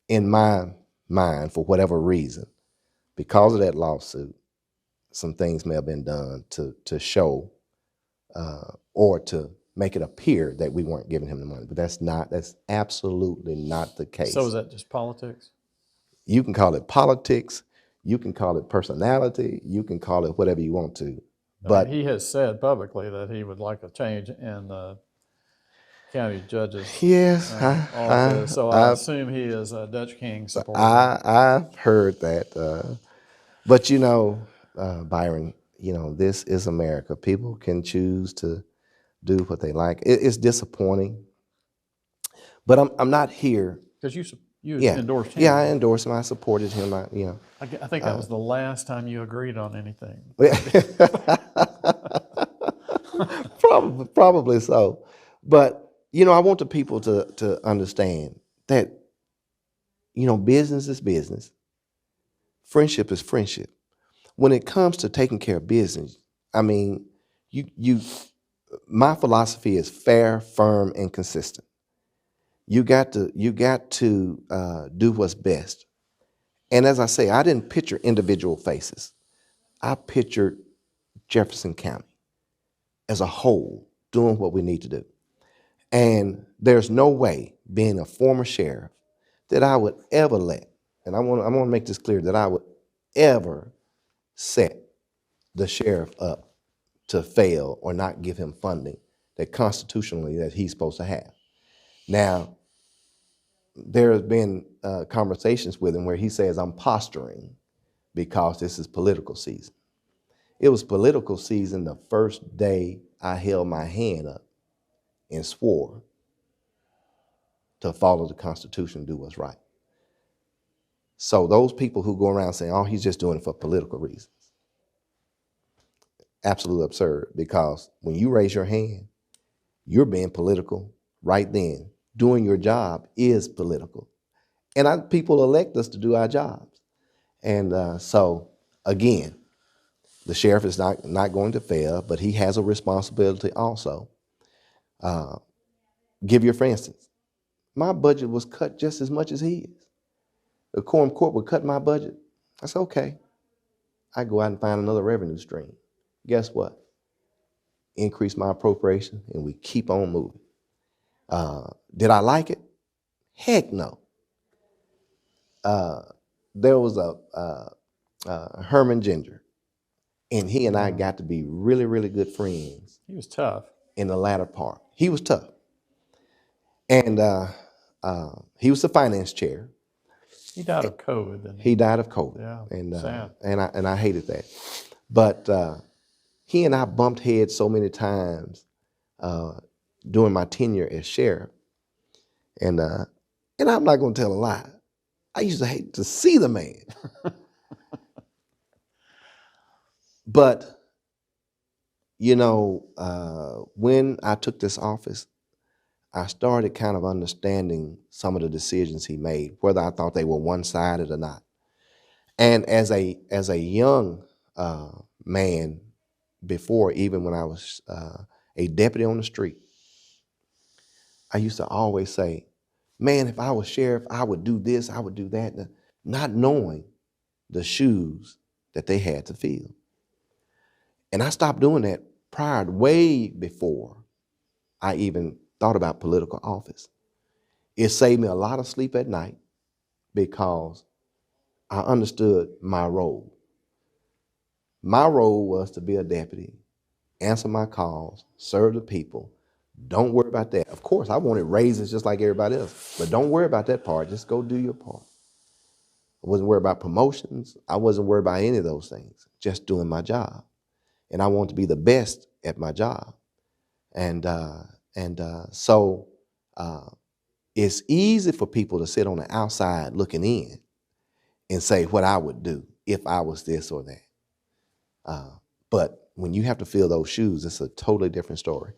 in my mind, for whatever reason, because of that lawsuit, some things may have been done to show or to make it appear that we weren't giving him the money. But that's absolutely not the case. So is that just politics? You can call it politics. You can call it personality. You can call it whatever you want to. But he has said publicly that he would like a change in the county judge's office. So I assume he is a Dutch King supporter. I've heard that. But Byron, this is America. People can choose to do what they like. It's disappointing. But I'm not here. Because you endorsed him. Yeah, I endorsed him. I supported him. I think that was the last time you agreed on anything. Probably so. But, I want the people to understand that, business is business. Friendship is friendship. When it comes to taking care of business, my philosophy is fair, firm, and consistent. You got to do what's best. And as I say, I didn't picture individual faces. I pictured Jefferson County as a whole doing what we need to do. And there's no way, being a former sheriff, that I would ever let, and I want to make this clear, that I would ever set the sheriff up to fail or not give him funding that constitutionally that he's supposed to have. Now, there has been conversations with him where he says I'm posturing because this is political season. It was political season the first day I held my hand up and swore to follow the Constitution, do what's right. So those people who go around saying, oh, he's just doing it for political reasons, absolutely absurd, because when you raise your hand, you're being political right then. Doing your job is political. And people elect us to do our jobs. And so, again, the sheriff is not going to fail, but he has a responsibility also. Give you, for instance, my budget was cut just as much as he is. The quorum court would cut my budget. I said, okay, I go out and find another revenue stream. Guess what? Increase my appropriation, and we keep on moving. Did I like it? Heck no. There was a Herman Ginger, and he and I got to be really, really good friends. He was tough. In the latter part, he was tough, and he was the finance chair. He died of COVID. Didn't He died of COVID. Yeah, and sad. and I hated that. But he and I bumped heads so many times during my tenure as sheriff, and I'm not going to tell a lie. I used to hate to see the man. But, you know, when I took this office, I started kind of understanding some of the decisions he made, whether I thought they were one-sided or not. And as a young man, before, even when I was a deputy on the street, I used to always say, man, if I was sheriff, I would do this, I would do that, not knowing the shoes that they had to fill. And I stopped doing that way before I even thought about political office. It saved me a lot of sleep at night because I understood my role. My role was to be a deputy, answer my calls, serve the people. Don't worry about that. Of course, I wanted raises just like everybody else, but don't worry about that part. Just go do your part. I wasn't worried about promotions. I wasn't worried about any of those things, just doing my job. And I wanted to be the best at my job. So it's easy for people to sit on the outside looking in and say what I would do if I was this or that. But when you have to fill those shoes, it's a totally different story.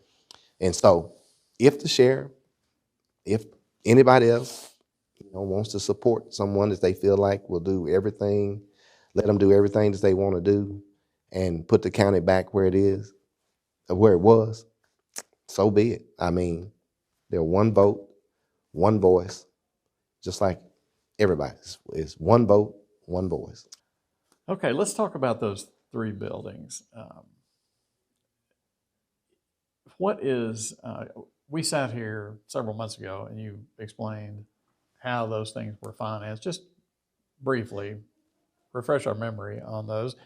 And so if the sheriff, if anybody else, wants to support someone that they feel like will do everything, let them do everything that they want to do and put the county back where it is, where it was, so be it. I mean, they're one vote, one voice, just like everybody. It's one vote, one voice. Okay, let's talk about those 3 buildings. We sat here several months ago and you explained how those things were financed. Just briefly, refresh our memory on those.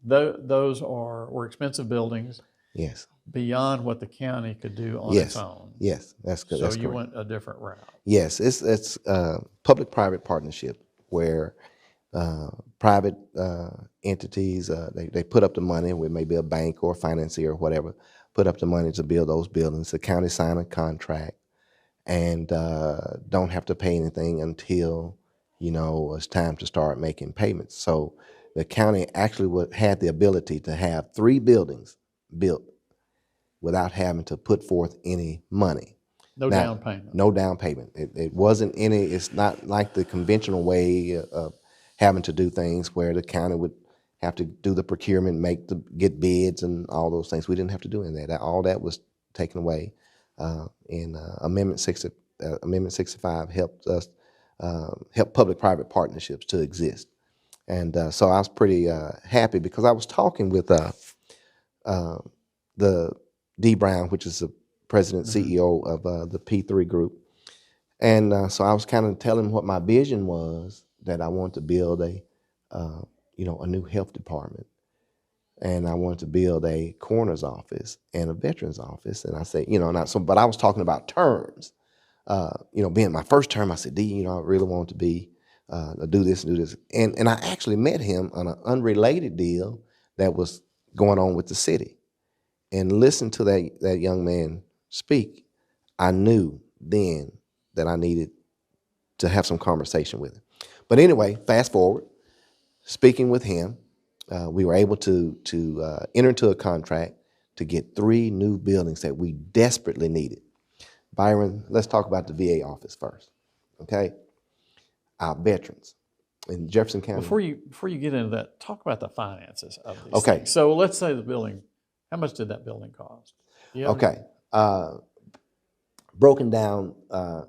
Those were expensive buildings. Yes. Beyond what the county could do on its own. Yes, that's good. So you went a different route. Yes, it's public-private partnership where private entities, they put up the money, with maybe a bank or a financier or whatever, put up the money to build those buildings. The county sign a contract and don't have to pay anything until, it's time to start making payments. So the county actually had the ability to have 3 buildings built without having to put forth any money. Down payment. No down payment. It wasn't any, it's not like the conventional way of having to do things where the county would have to do the procurement, get bids and all those things. We didn't have to do any of that. All that was taken away. Amendment 65 helped us, help public-private partnerships to exist. And so I was pretty happy because I was talking with the D. Brown, which is the president, CEO of the P3 group. And so I was kind of telling him what my vision was, that I wanted to build a new health department. And I wanted to build a coroner's office and a veterans office. And I said, but I was talking about terms. Being my first term, I said, D, I really want to be, do this and do this. And I actually met him on an unrelated deal that was going on with the city. And listened to that young man speak, I knew then that I needed to have some conversation with him. But anyway, fast forward, speaking with him, we were able to enter into a contract to get 3 new buildings that we desperately needed. Byron, let's talk about the VA office first, okay? Our veterans in Jefferson County. Before you get into that, talk about the finances of these Okay. things. So let's say the building, how much did that building cost? Okay. Broken down,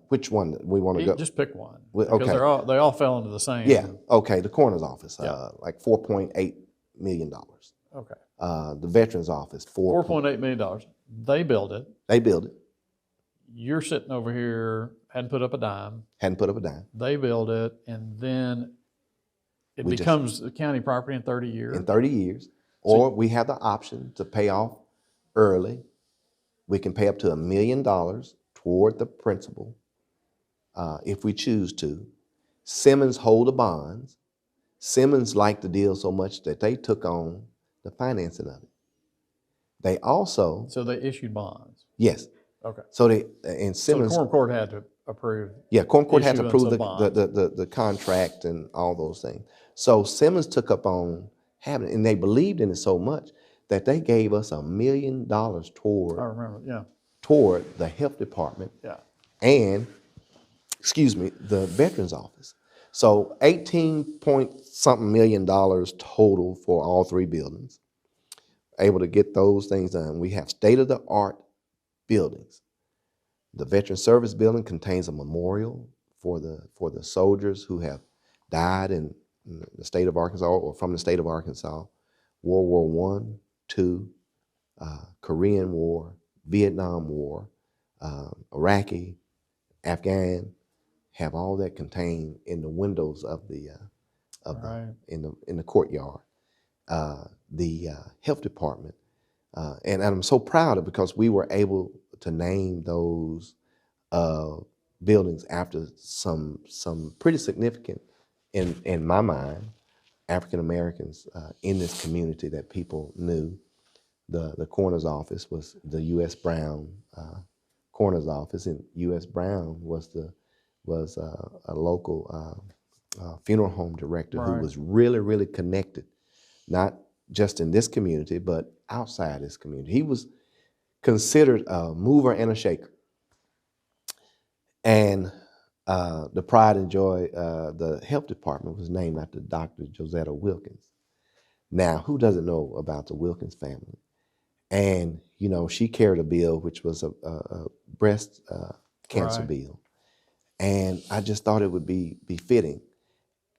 which one we want to go? Just pick one. Okay. Because they all fell into the same. Yeah. Okay. The coroner's office, Yeah. like $4.8 million. Okay. The veterans office, $4.8 million. They built it. They built it. You're sitting over here, hadn't put up a dime. Hadn't put up a dime. They build it, and then it becomes the county property in 30 years. In 30 years. Or we have the option to pay off early. We can pay up to $1 million toward the principal if we choose to. Simmons hold the bonds. Simmons liked the deal so much that they took on the financing of it. They also... So they issued bonds. Yes. Okay. So Simmons... So the Quorum Court had to approve... Yeah, Quorum Court had to issuance approve of the contract and all those things. So Simmons took up on having it, and they believed in it so much that they gave us $1 million toward... I remember, yeah. Toward the health department. Yeah. And, the veterans office. So 18-point-something million total for all 3 buildings. Able to get those things done. We have state-of-the-art buildings. The Veteran Service Building contains a memorial for the soldiers who have died in the state of Arkansas or from the state of Arkansas. World War I, II, Korean War, Vietnam War, Iraqi, Afghan, have all that contained in the windows of in the courtyard. The health department, and I'm so proud of it because we were able to name those buildings after some pretty significant, in my mind, African Americans in this community that people knew. The coroner's office was the U.S. Brown coroner's office, and U.S. Brown was a local funeral home director who was really, really connected, not just in this community, but outside this community. He was considered a mover and a shaker. And the pride and joy, the health department was named after Dr. Josetta Wilkins. Now, who doesn't know about the Wilkins family? And, she carried a bill which was a breast cancer bill. And I just thought it would be fitting.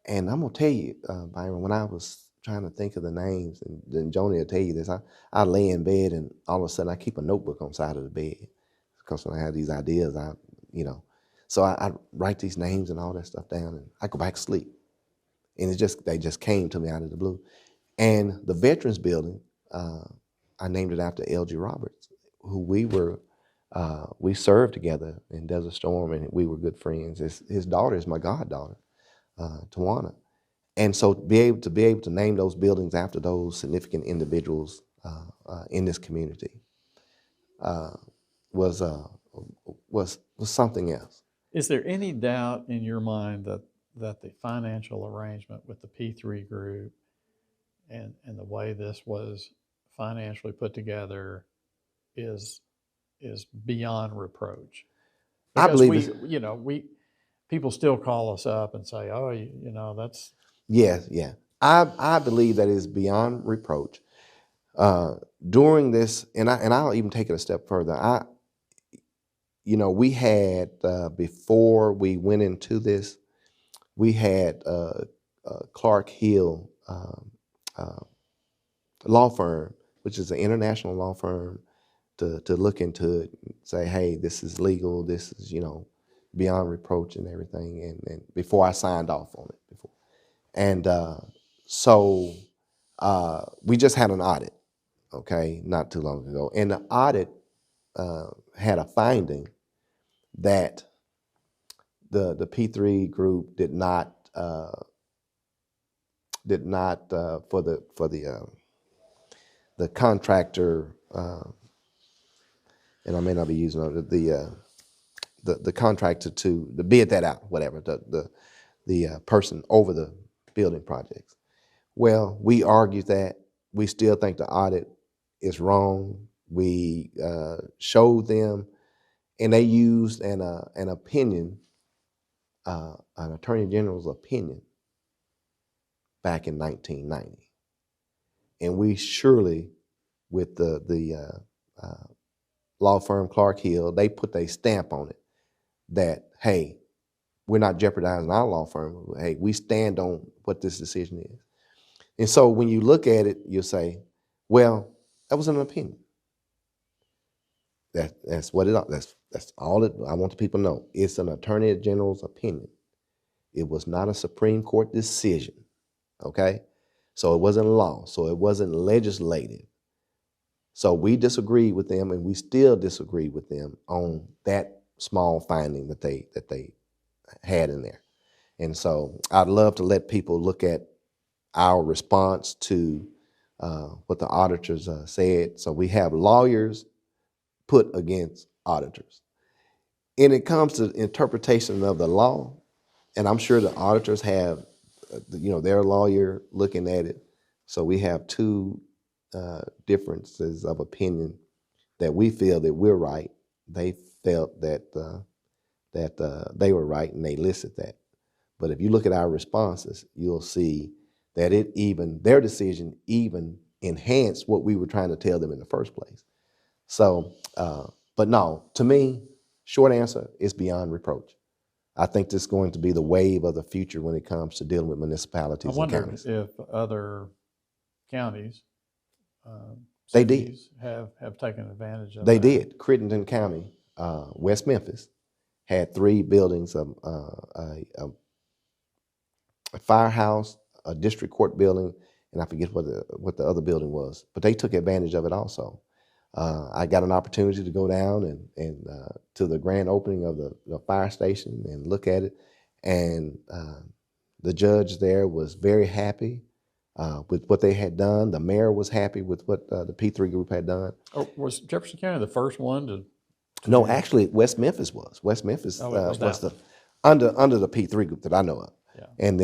And I'm going to tell you, Byron, when I was trying to think of the names, and then Joni will tell you this, I lay in bed and all of a sudden I keep a notebook on the side of the bed because when I have these ideas, so I write these names and all that stuff down and I go back to sleep. And they just came to me out of the blue. And the Veterans Building, I named it after L.G. Roberts, who we served together in Desert Storm, and we were good friends. His daughter is my goddaughter, Tawana. And so to be able to name those buildings after those significant individuals in this community was something else. Is there any doubt in your mind that the financial arrangement with the P3 group and the way this was financially put together is beyond reproach? Because I believe people still call us up and say, oh, that's... Yeah. I believe that is beyond reproach. During this, and I'll even take it a step further. We had, before we went into this, we had Clark Hill law firm, which is an international law firm, to look into it and say, hey, this is legal, this is, beyond reproach and everything. And before I signed off on it before. And so we just had an audit, okay, not too long ago. And the audit had a finding that the P3 group did not for the contractor, and I may not be using the contractor to bid that out, whatever, the person over the building projects. Well, we argued that. We still think the audit is wrong. We showed them, and they used an opinion, an attorney general's opinion back in 1990. And we surely, with the law firm Clark Hill, they put their stamp on it that, hey, we're not jeopardizing our law firm. Hey, we stand on what this decision is. And so when you look at it, you'll say, well, that was an opinion. That's what that's all it, I want the people to know. It's an attorney general's opinion. It was not a Supreme Court decision, okay? So it wasn't law, so it wasn't legislative. So we disagreed with them, and we still disagree with them on that small finding that they had in there. And so I'd love to let people look at our response to what the auditors said. So we have lawyers put against auditors. And it comes to interpretation of the law, and I'm sure the auditors have, their lawyer looking at it. So we have two differences of opinion that we feel that we're right. They felt that they were right, and they listed that. But if you look at our responses, you'll see that their decision even enhanced what we were trying to tell them in the first place. So, but no, to me, short answer is beyond reproach. I think this is going to be the wave of the future when it comes to dealing with municipalities and counties. I wonder if other counties, They did. have taken advantage of They that. did. Crittenden County, West Memphis, had 3 buildings, a firehouse, a district court building, and I forget what the other building was, but they took advantage of it also. I got an opportunity to go down and to the grand opening of the fire station and look at it, and the judge there was very happy with what they had done. The mayor was happy with what the P3 group had done. Oh, was Jefferson County the first one to? No, actually, West Memphis was. West Memphis was under the P3 group that I know of. Yeah. And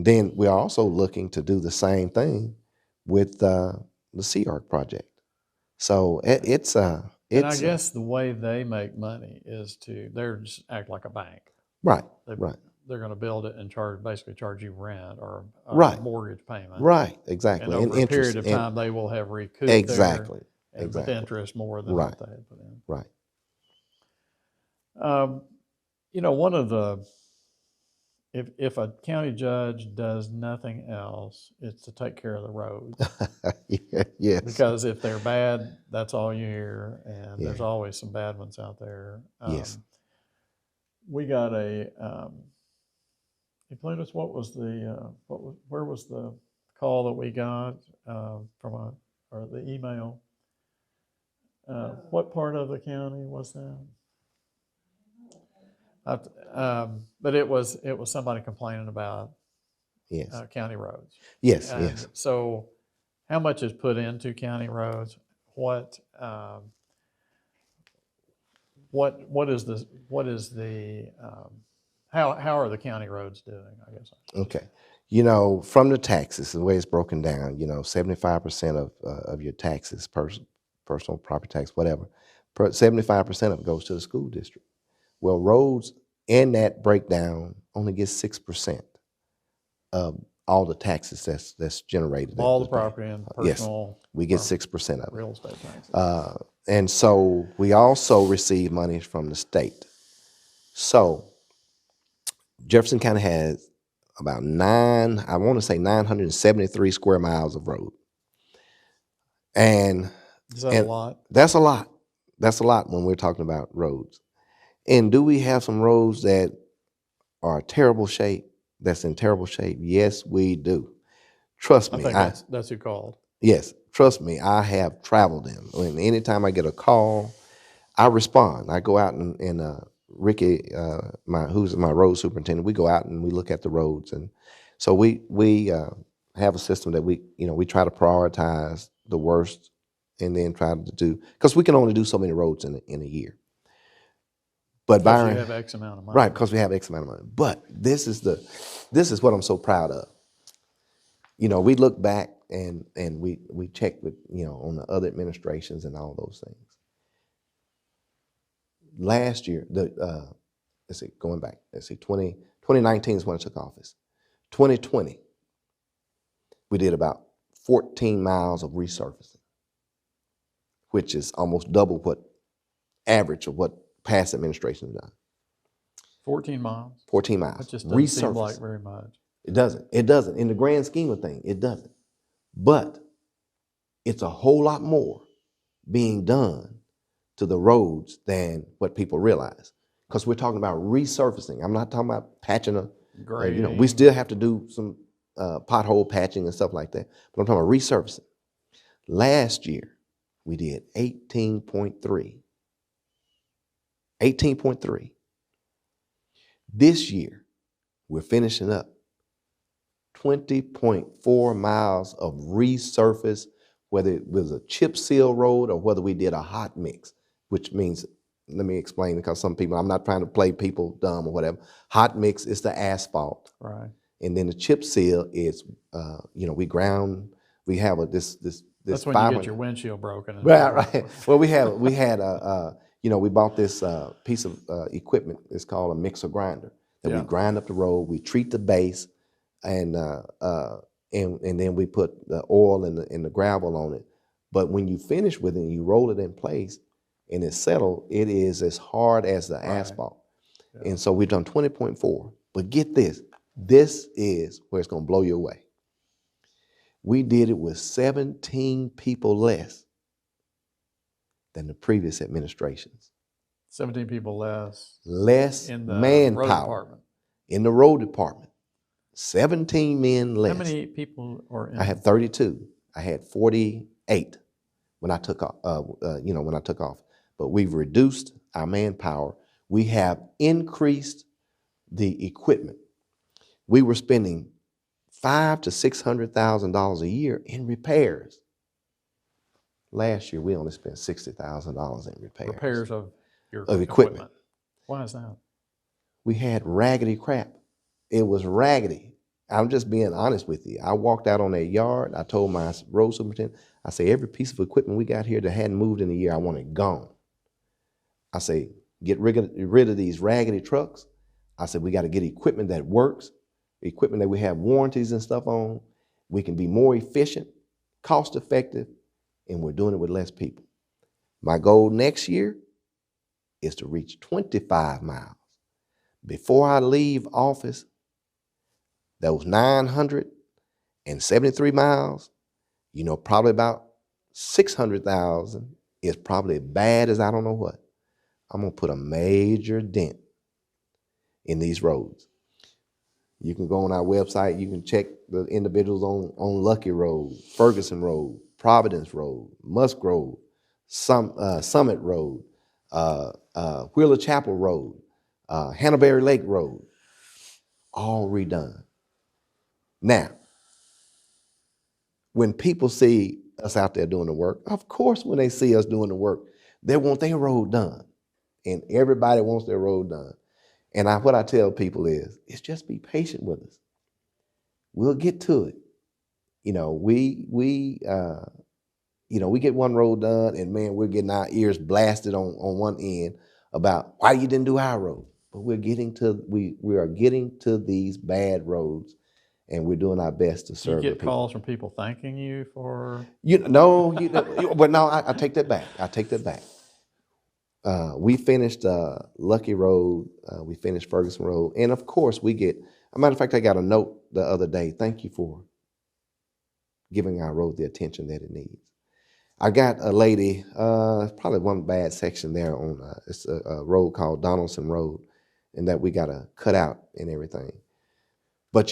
then we are also looking to do the same thing with the Sea-Ark project. So it's and I guess the way they make money is they're just act like a bank. Right. They're going to build it and basically charge you rent or a Right. mortgage payment. Right. Exactly. And over a period of time, they will have recouped exactly. with interest more than what they had put in. Right. One of the if a county judge does nothing else, it's to take care of the roads. Yes. Because if they're bad, that's all you hear, and Yeah. there's always some bad ones out there. Yes. We got explain to us where was the call that we got or the email? What part of the county was that? But it was somebody complaining about Yes. county roads. Yes. And Yes. so, how much is put into county roads? What is the how are the county roads doing? I guess. Okay. From the taxes, the way it's broken down, 75% of your taxes, personal property tax, whatever, 75% of it goes to the school district. Well, roads in that breakdown only get 6% of all the taxes that's generated. All the property and personal. Yes, we get 6% of it. Real estate taxes. And so we also receive money from the state. So Jefferson County has about 973 square miles of road. And is that a lot? That's a lot. That's a lot when we're talking about roads. And do we have some roads that are in terrible shape? Yes, we do. Trust me. I think that's who called. Yes, trust me. I have traveled them. And anytime I get a call, I respond. I go out and Ricky, who's my road superintendent, we go out and we look at the roads. And so we have a system that we try to prioritize the worst and then try to do, because we can only do so many roads in a year. But Byron, you have X amount of money. Right, because we have X amount of money. But this is what I'm so proud of. we look back and we check with, on the other administrations and all those things. Last year, going back, 2019 is when I took office. 2020, we did about 14 miles of resurfacing, which is almost double what average of what past administrations done. 14 miles? 14 miles. That just doesn't seem like Resurfacing. very much. It doesn't. It doesn't. In the grand scheme of things, it doesn't. But it's a whole lot more being done to the roads than what people realize. Because we're talking about resurfacing. I'm not talking about patching we still have to do some pothole patching and stuff like that. But I'm talking about resurfacing. Last year, we did 18.3. 18.3. This year, we're finishing up 20.4 miles of resurface, whether it was a chip seal road or whether we did a hot mix, which means, let me explain, because some people, I'm not trying to play people dumb or whatever. Hot mix is the asphalt. Right. And then the chip seal is, we have this That's when you get your windshield broken. Right. Well, we bought this piece of equipment. It's called a mixer grinder. That we grind up the road. We treat the base, and then we put the oil and the gravel on it. But when you finish with it and you roll it in place and it's settled, it is as hard as the asphalt. Yeah. And so we've done 20.4. But get this. This is where it's going to blow you away. We did it with 17 people less than the previous administrations. 17 people less. Less in the manpower. road department. In the road department. 17 men less. How many people are in? I had 32. I had 48 when I took off. But we've reduced our manpower. We have increased the equipment. We were spending $500,000 to $600,000 a year in repairs. Last year, we only spent $60,000 in repairs. Repairs of your equipment. Why is that? We had raggedy crap. It was raggedy. I'm just being honest with you. I walked out on that yard. I told my road superintendent, I say, every piece of equipment we got here that hadn't moved in a year, I want it gone. I say, get rid of these raggedy trucks. I said, we got to get equipment that works, equipment that we have warranties and stuff on. We can be more efficient, cost effective, and we're doing it with less people. My goal next year is to reach 25 miles. Before I leave office, that was 973 miles. Probably about 600,000 is probably bad as I don't know what. I'm going to put a major dent in these roads. You can go on our website. You can check the individuals on Lucky Road, Ferguson Road, Providence Road, Musk Road, Summit Road, Wheeler Chapel Road, Hannahberry Lake Road, all redone. Now, when people see us out there doing the work, of course, when they see us doing the work, they want their road done. And everybody wants their road done. And what I tell people is just be patient with us. We'll get to it. We get one road done, and man, we're getting our ears blasted on one end about why you didn't do our road. But we are getting to these bad roads, and we're doing our best to serve the people. You get calls from people thanking you for? But no, I take that back. We finished Lucky Road. We finished Ferguson Road. And of course, we get, as a matter of fact, I got a note the other day. Thank you for giving our road the attention that it needs. I got a lady, probably one bad section there on, it's a road called Donaldson Road, and that we got to cut out and everything. But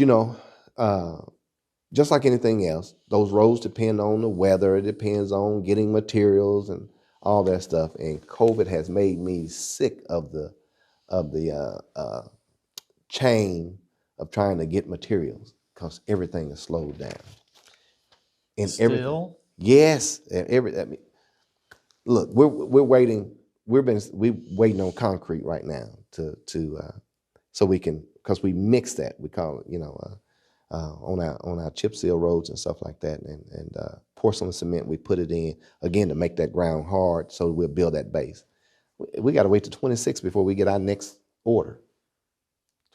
just like anything else, those roads depend on the weather. It depends on getting materials and all that stuff. And COVID has made me sick of the chain of trying to get materials, because everything is slowed down. And Still? Yes. Look, we're waiting. We're waiting on concrete right now to so we can, because we mix that. We call it, on our chip seal roads and stuff like that, and porcelain cement. We put it in again to make that ground hard, so we'll build that base. We got to wait to 26 before we get our next order.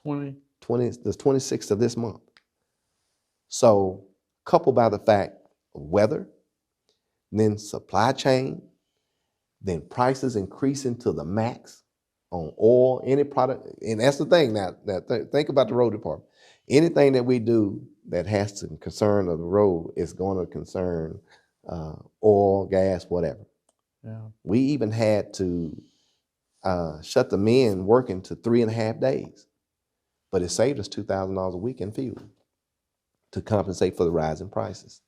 20. The 26th of this month. So, coupled by the fact of weather, then supply chain, then prices increasing to the max on oil, any product, and that's the thing now. Think about the road department. Anything that we do that has to concern of the road is going to concern oil, gas, whatever. Yeah. We even had to shut the men working to 3.5 days, but it saved us $2,000 a week in fuel to compensate for the rise in prices.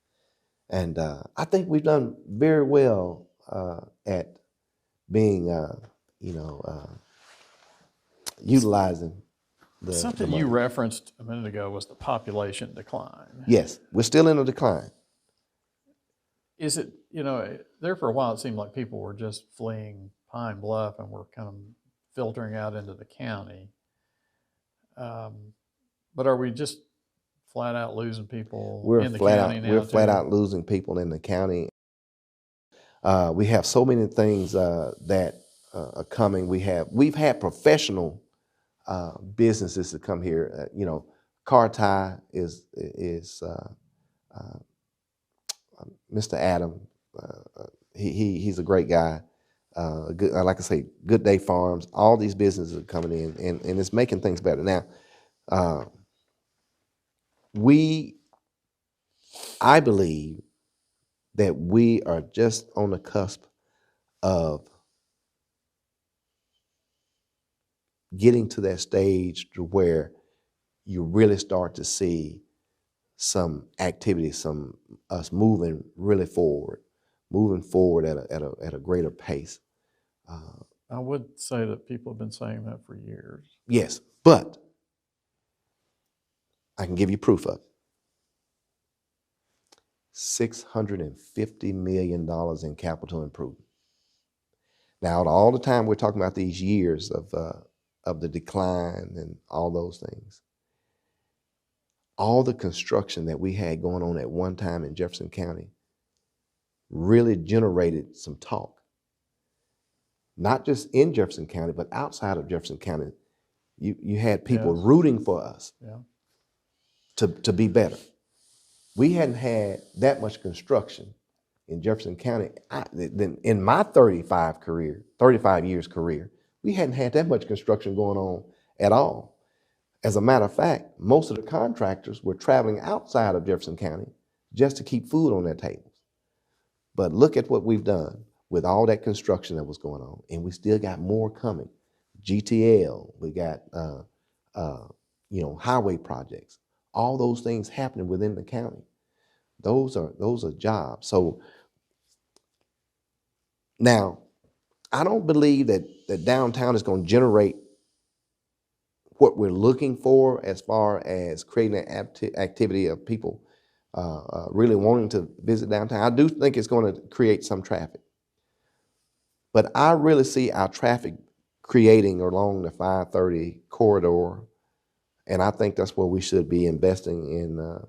And I think we've done very well at being, utilizing the Something money. you referenced a minute ago was the population decline. Yes, we're still in a decline. Is it, there for a while it seemed like people were just fleeing Pine Bluff and were kind of filtering out into the county. But are we just flat out losing people in the county now? We're flat out losing people in the county. We have so many things that are coming. We've had professional businesses to come here. Car Tie is Mr. Adam. He's a great guy. Good, like I say, Good Day Farms. All these businesses are coming in, and it's making things better. Now, I believe that we are just on the cusp of getting to that stage to where you really start to see some activity, us moving really forward, at a greater pace. I would say that people have been saying that for years. Yes, but I can give you proof of it. $650 million in capital improvement. Now, all the time we're talking about these years of the decline and all those things. All the construction that we had going on at one time in Jefferson County really generated some talk. Not just in Jefferson County, but outside of Jefferson County. You had people rooting for us to be better. We hadn't had that much construction in Jefferson County. In my 35 years career, we hadn't had that much construction going on at all. As a matter of fact, most of the contractors were traveling outside of Jefferson County just to keep food on their tables. But look at what we've done with all that construction that was going on, and we still got more coming. GTL, we got highway projects, all those things happening within the county. Those are jobs. So now, I don't believe that downtown is going to generate what we're looking for as far as creating an activity of people really wanting to visit downtown. I do think it's going to create some traffic. But I really see our traffic creating along the 530 corridor, and I think that's where we should be investing in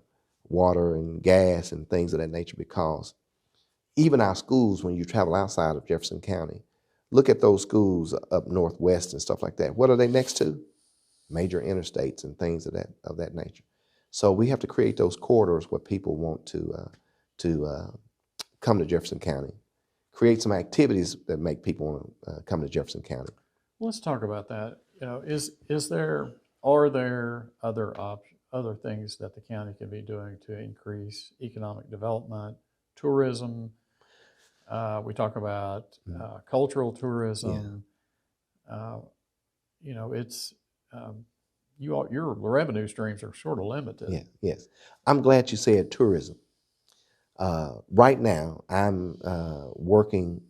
water and gas and things of that nature, because even our schools, when you travel outside of Jefferson County, look at those schools up northwest and stuff like that. What are they next to? Major interstates and things of that nature. So we have to create those corridors where people want to come to Jefferson County, create some activities that make people want to come to Jefferson County. Let's talk about that. Are there other things that the county can be doing to increase economic development, tourism? We talk about cultural tourism. Your revenue streams are sort of limited. Yeah, yes. I'm glad you said tourism. Right now, I'm working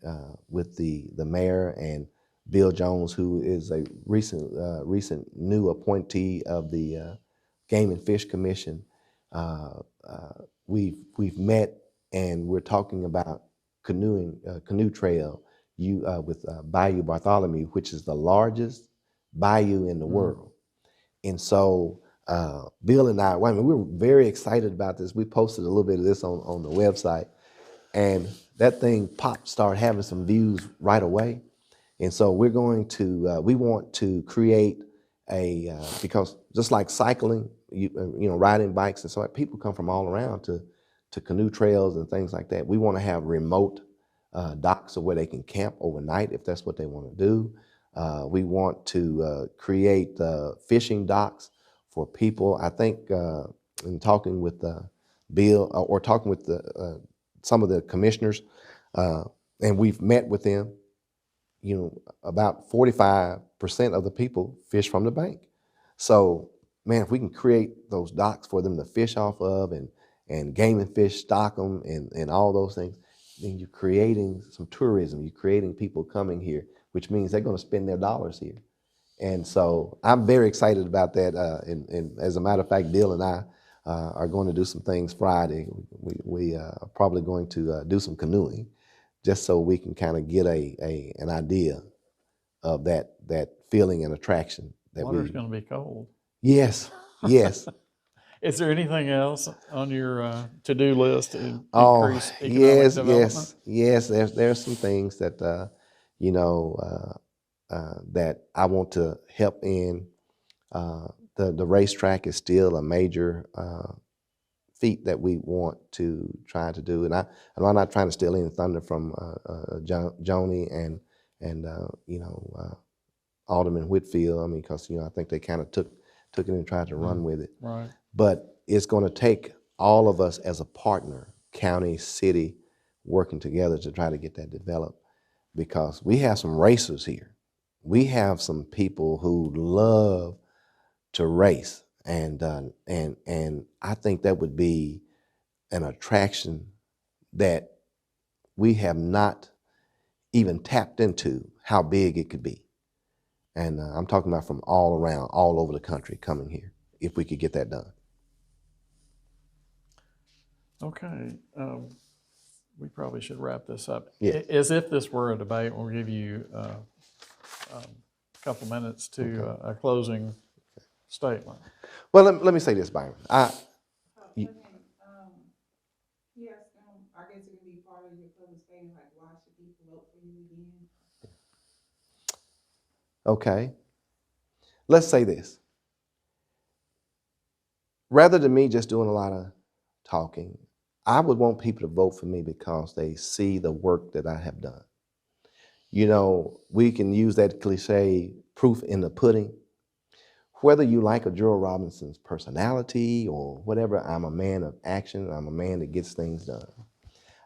with the mayor and Bill Jones, who is a recent new appointee of the Game and Fish Commission. We've met, and we're talking about canoe trail with Bayou Bartholomew, which is the largest bayou in the world. And so Bill and I, we were very excited about this. We posted a little bit of this on the website, and that thing started having some views right away. And so we're going to, we want to create because just like cycling, riding bikes, and so people come from all around to canoe trails and things like that. We want to have remote docks where they can camp overnight if that's what they want to do. We want to create fishing docks for people. I think in talking with Bill or talking with some of the commissioners, and we've met with them, about 45% of the people fish from the bank. So, man, if we can create those docks for them to fish off of and game and fish, stock them, and all those things, then you're creating some tourism. You're creating people coming here, which means they're going to spend their dollars here. And so I'm very excited about that. And as a matter of fact, Bill and I are going to do some things Friday. We are probably going to do some canoeing, just so we can kind of get an idea of that feeling and attraction. Water's going to be cold. Yes, yes. Is there anything else on your to-do list to increase economic yes, development? yes. There's some things that that I want to help in. The racetrack is still a major feat that we want to try to do, and I'm not trying to steal any thunder from Joni and Alderman Whitfield. I mean, because I think they kind of took it and tried to run with it. Right. But it's going to take all of us as a partner, county, city, working together to try to get that developed, because we have some racers here. We have some people who love to race, and I think that would be an attraction that we have not even tapped into how big it could be. And I'm talking about from all around, all over the country coming here, if we could get that done. Okay. We probably should wrap this up. Yeah. As if this were a debate, we'll give you a couple minutes to a closing statement. Well, let me say this, Byron. Yes, I guess it would be part of your closing statement, like why should people vote for you again? Okay. Let's say this. Rather than me just doing a lot of talking, I would want people to vote for me because they see the work that I have done. We can use that cliche, proof in the pudding. Whether you like a Gerald Robinson's personality or whatever, I'm a man of action. I'm a man that gets things done.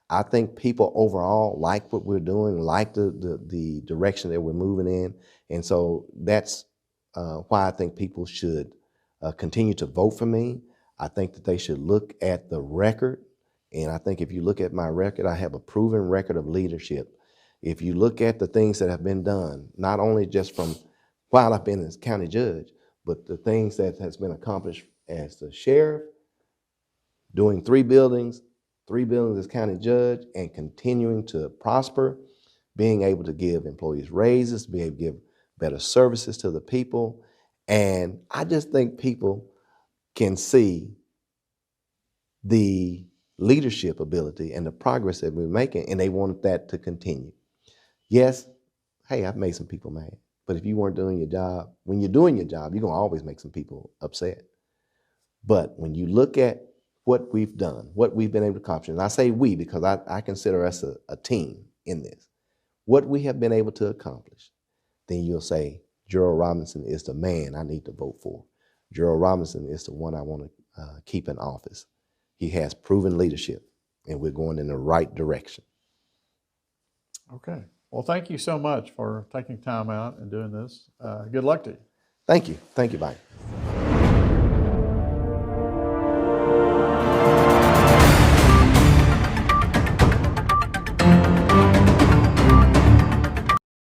I think people overall like what we're doing, like the direction that we're moving in. And so that's why I think people should continue to vote for me. I think that they should look at the record. And I think if you look at my record, I have a proven record of leadership. If you look at the things that have been done, not only just from while I've been as county judge, but the things that has been accomplished as the sheriff, doing 3 buildings as county judge, and continuing to prosper, being able to give employees raises, be able to give better services to the people. And I just think people can see the leadership ability and the progress that we're making, and they want that to continue. Yes, hey, I've made some people mad. But if you weren't doing your job, when you're doing your job, you're going to always make some people upset. But when you look at what we've done, what we've been able to accomplish, and I say we because I consider us a team in this, what we have been able to accomplish, then you'll say, Gerald Robinson is the man I need to vote for. Gerald Robinson is the one I want to keep in office. He has proven leadership, and we're going in the right direction. Okay. Well, thank you so much for taking time out and doing this. Good luck to you. Thank you. Thank you, Mike.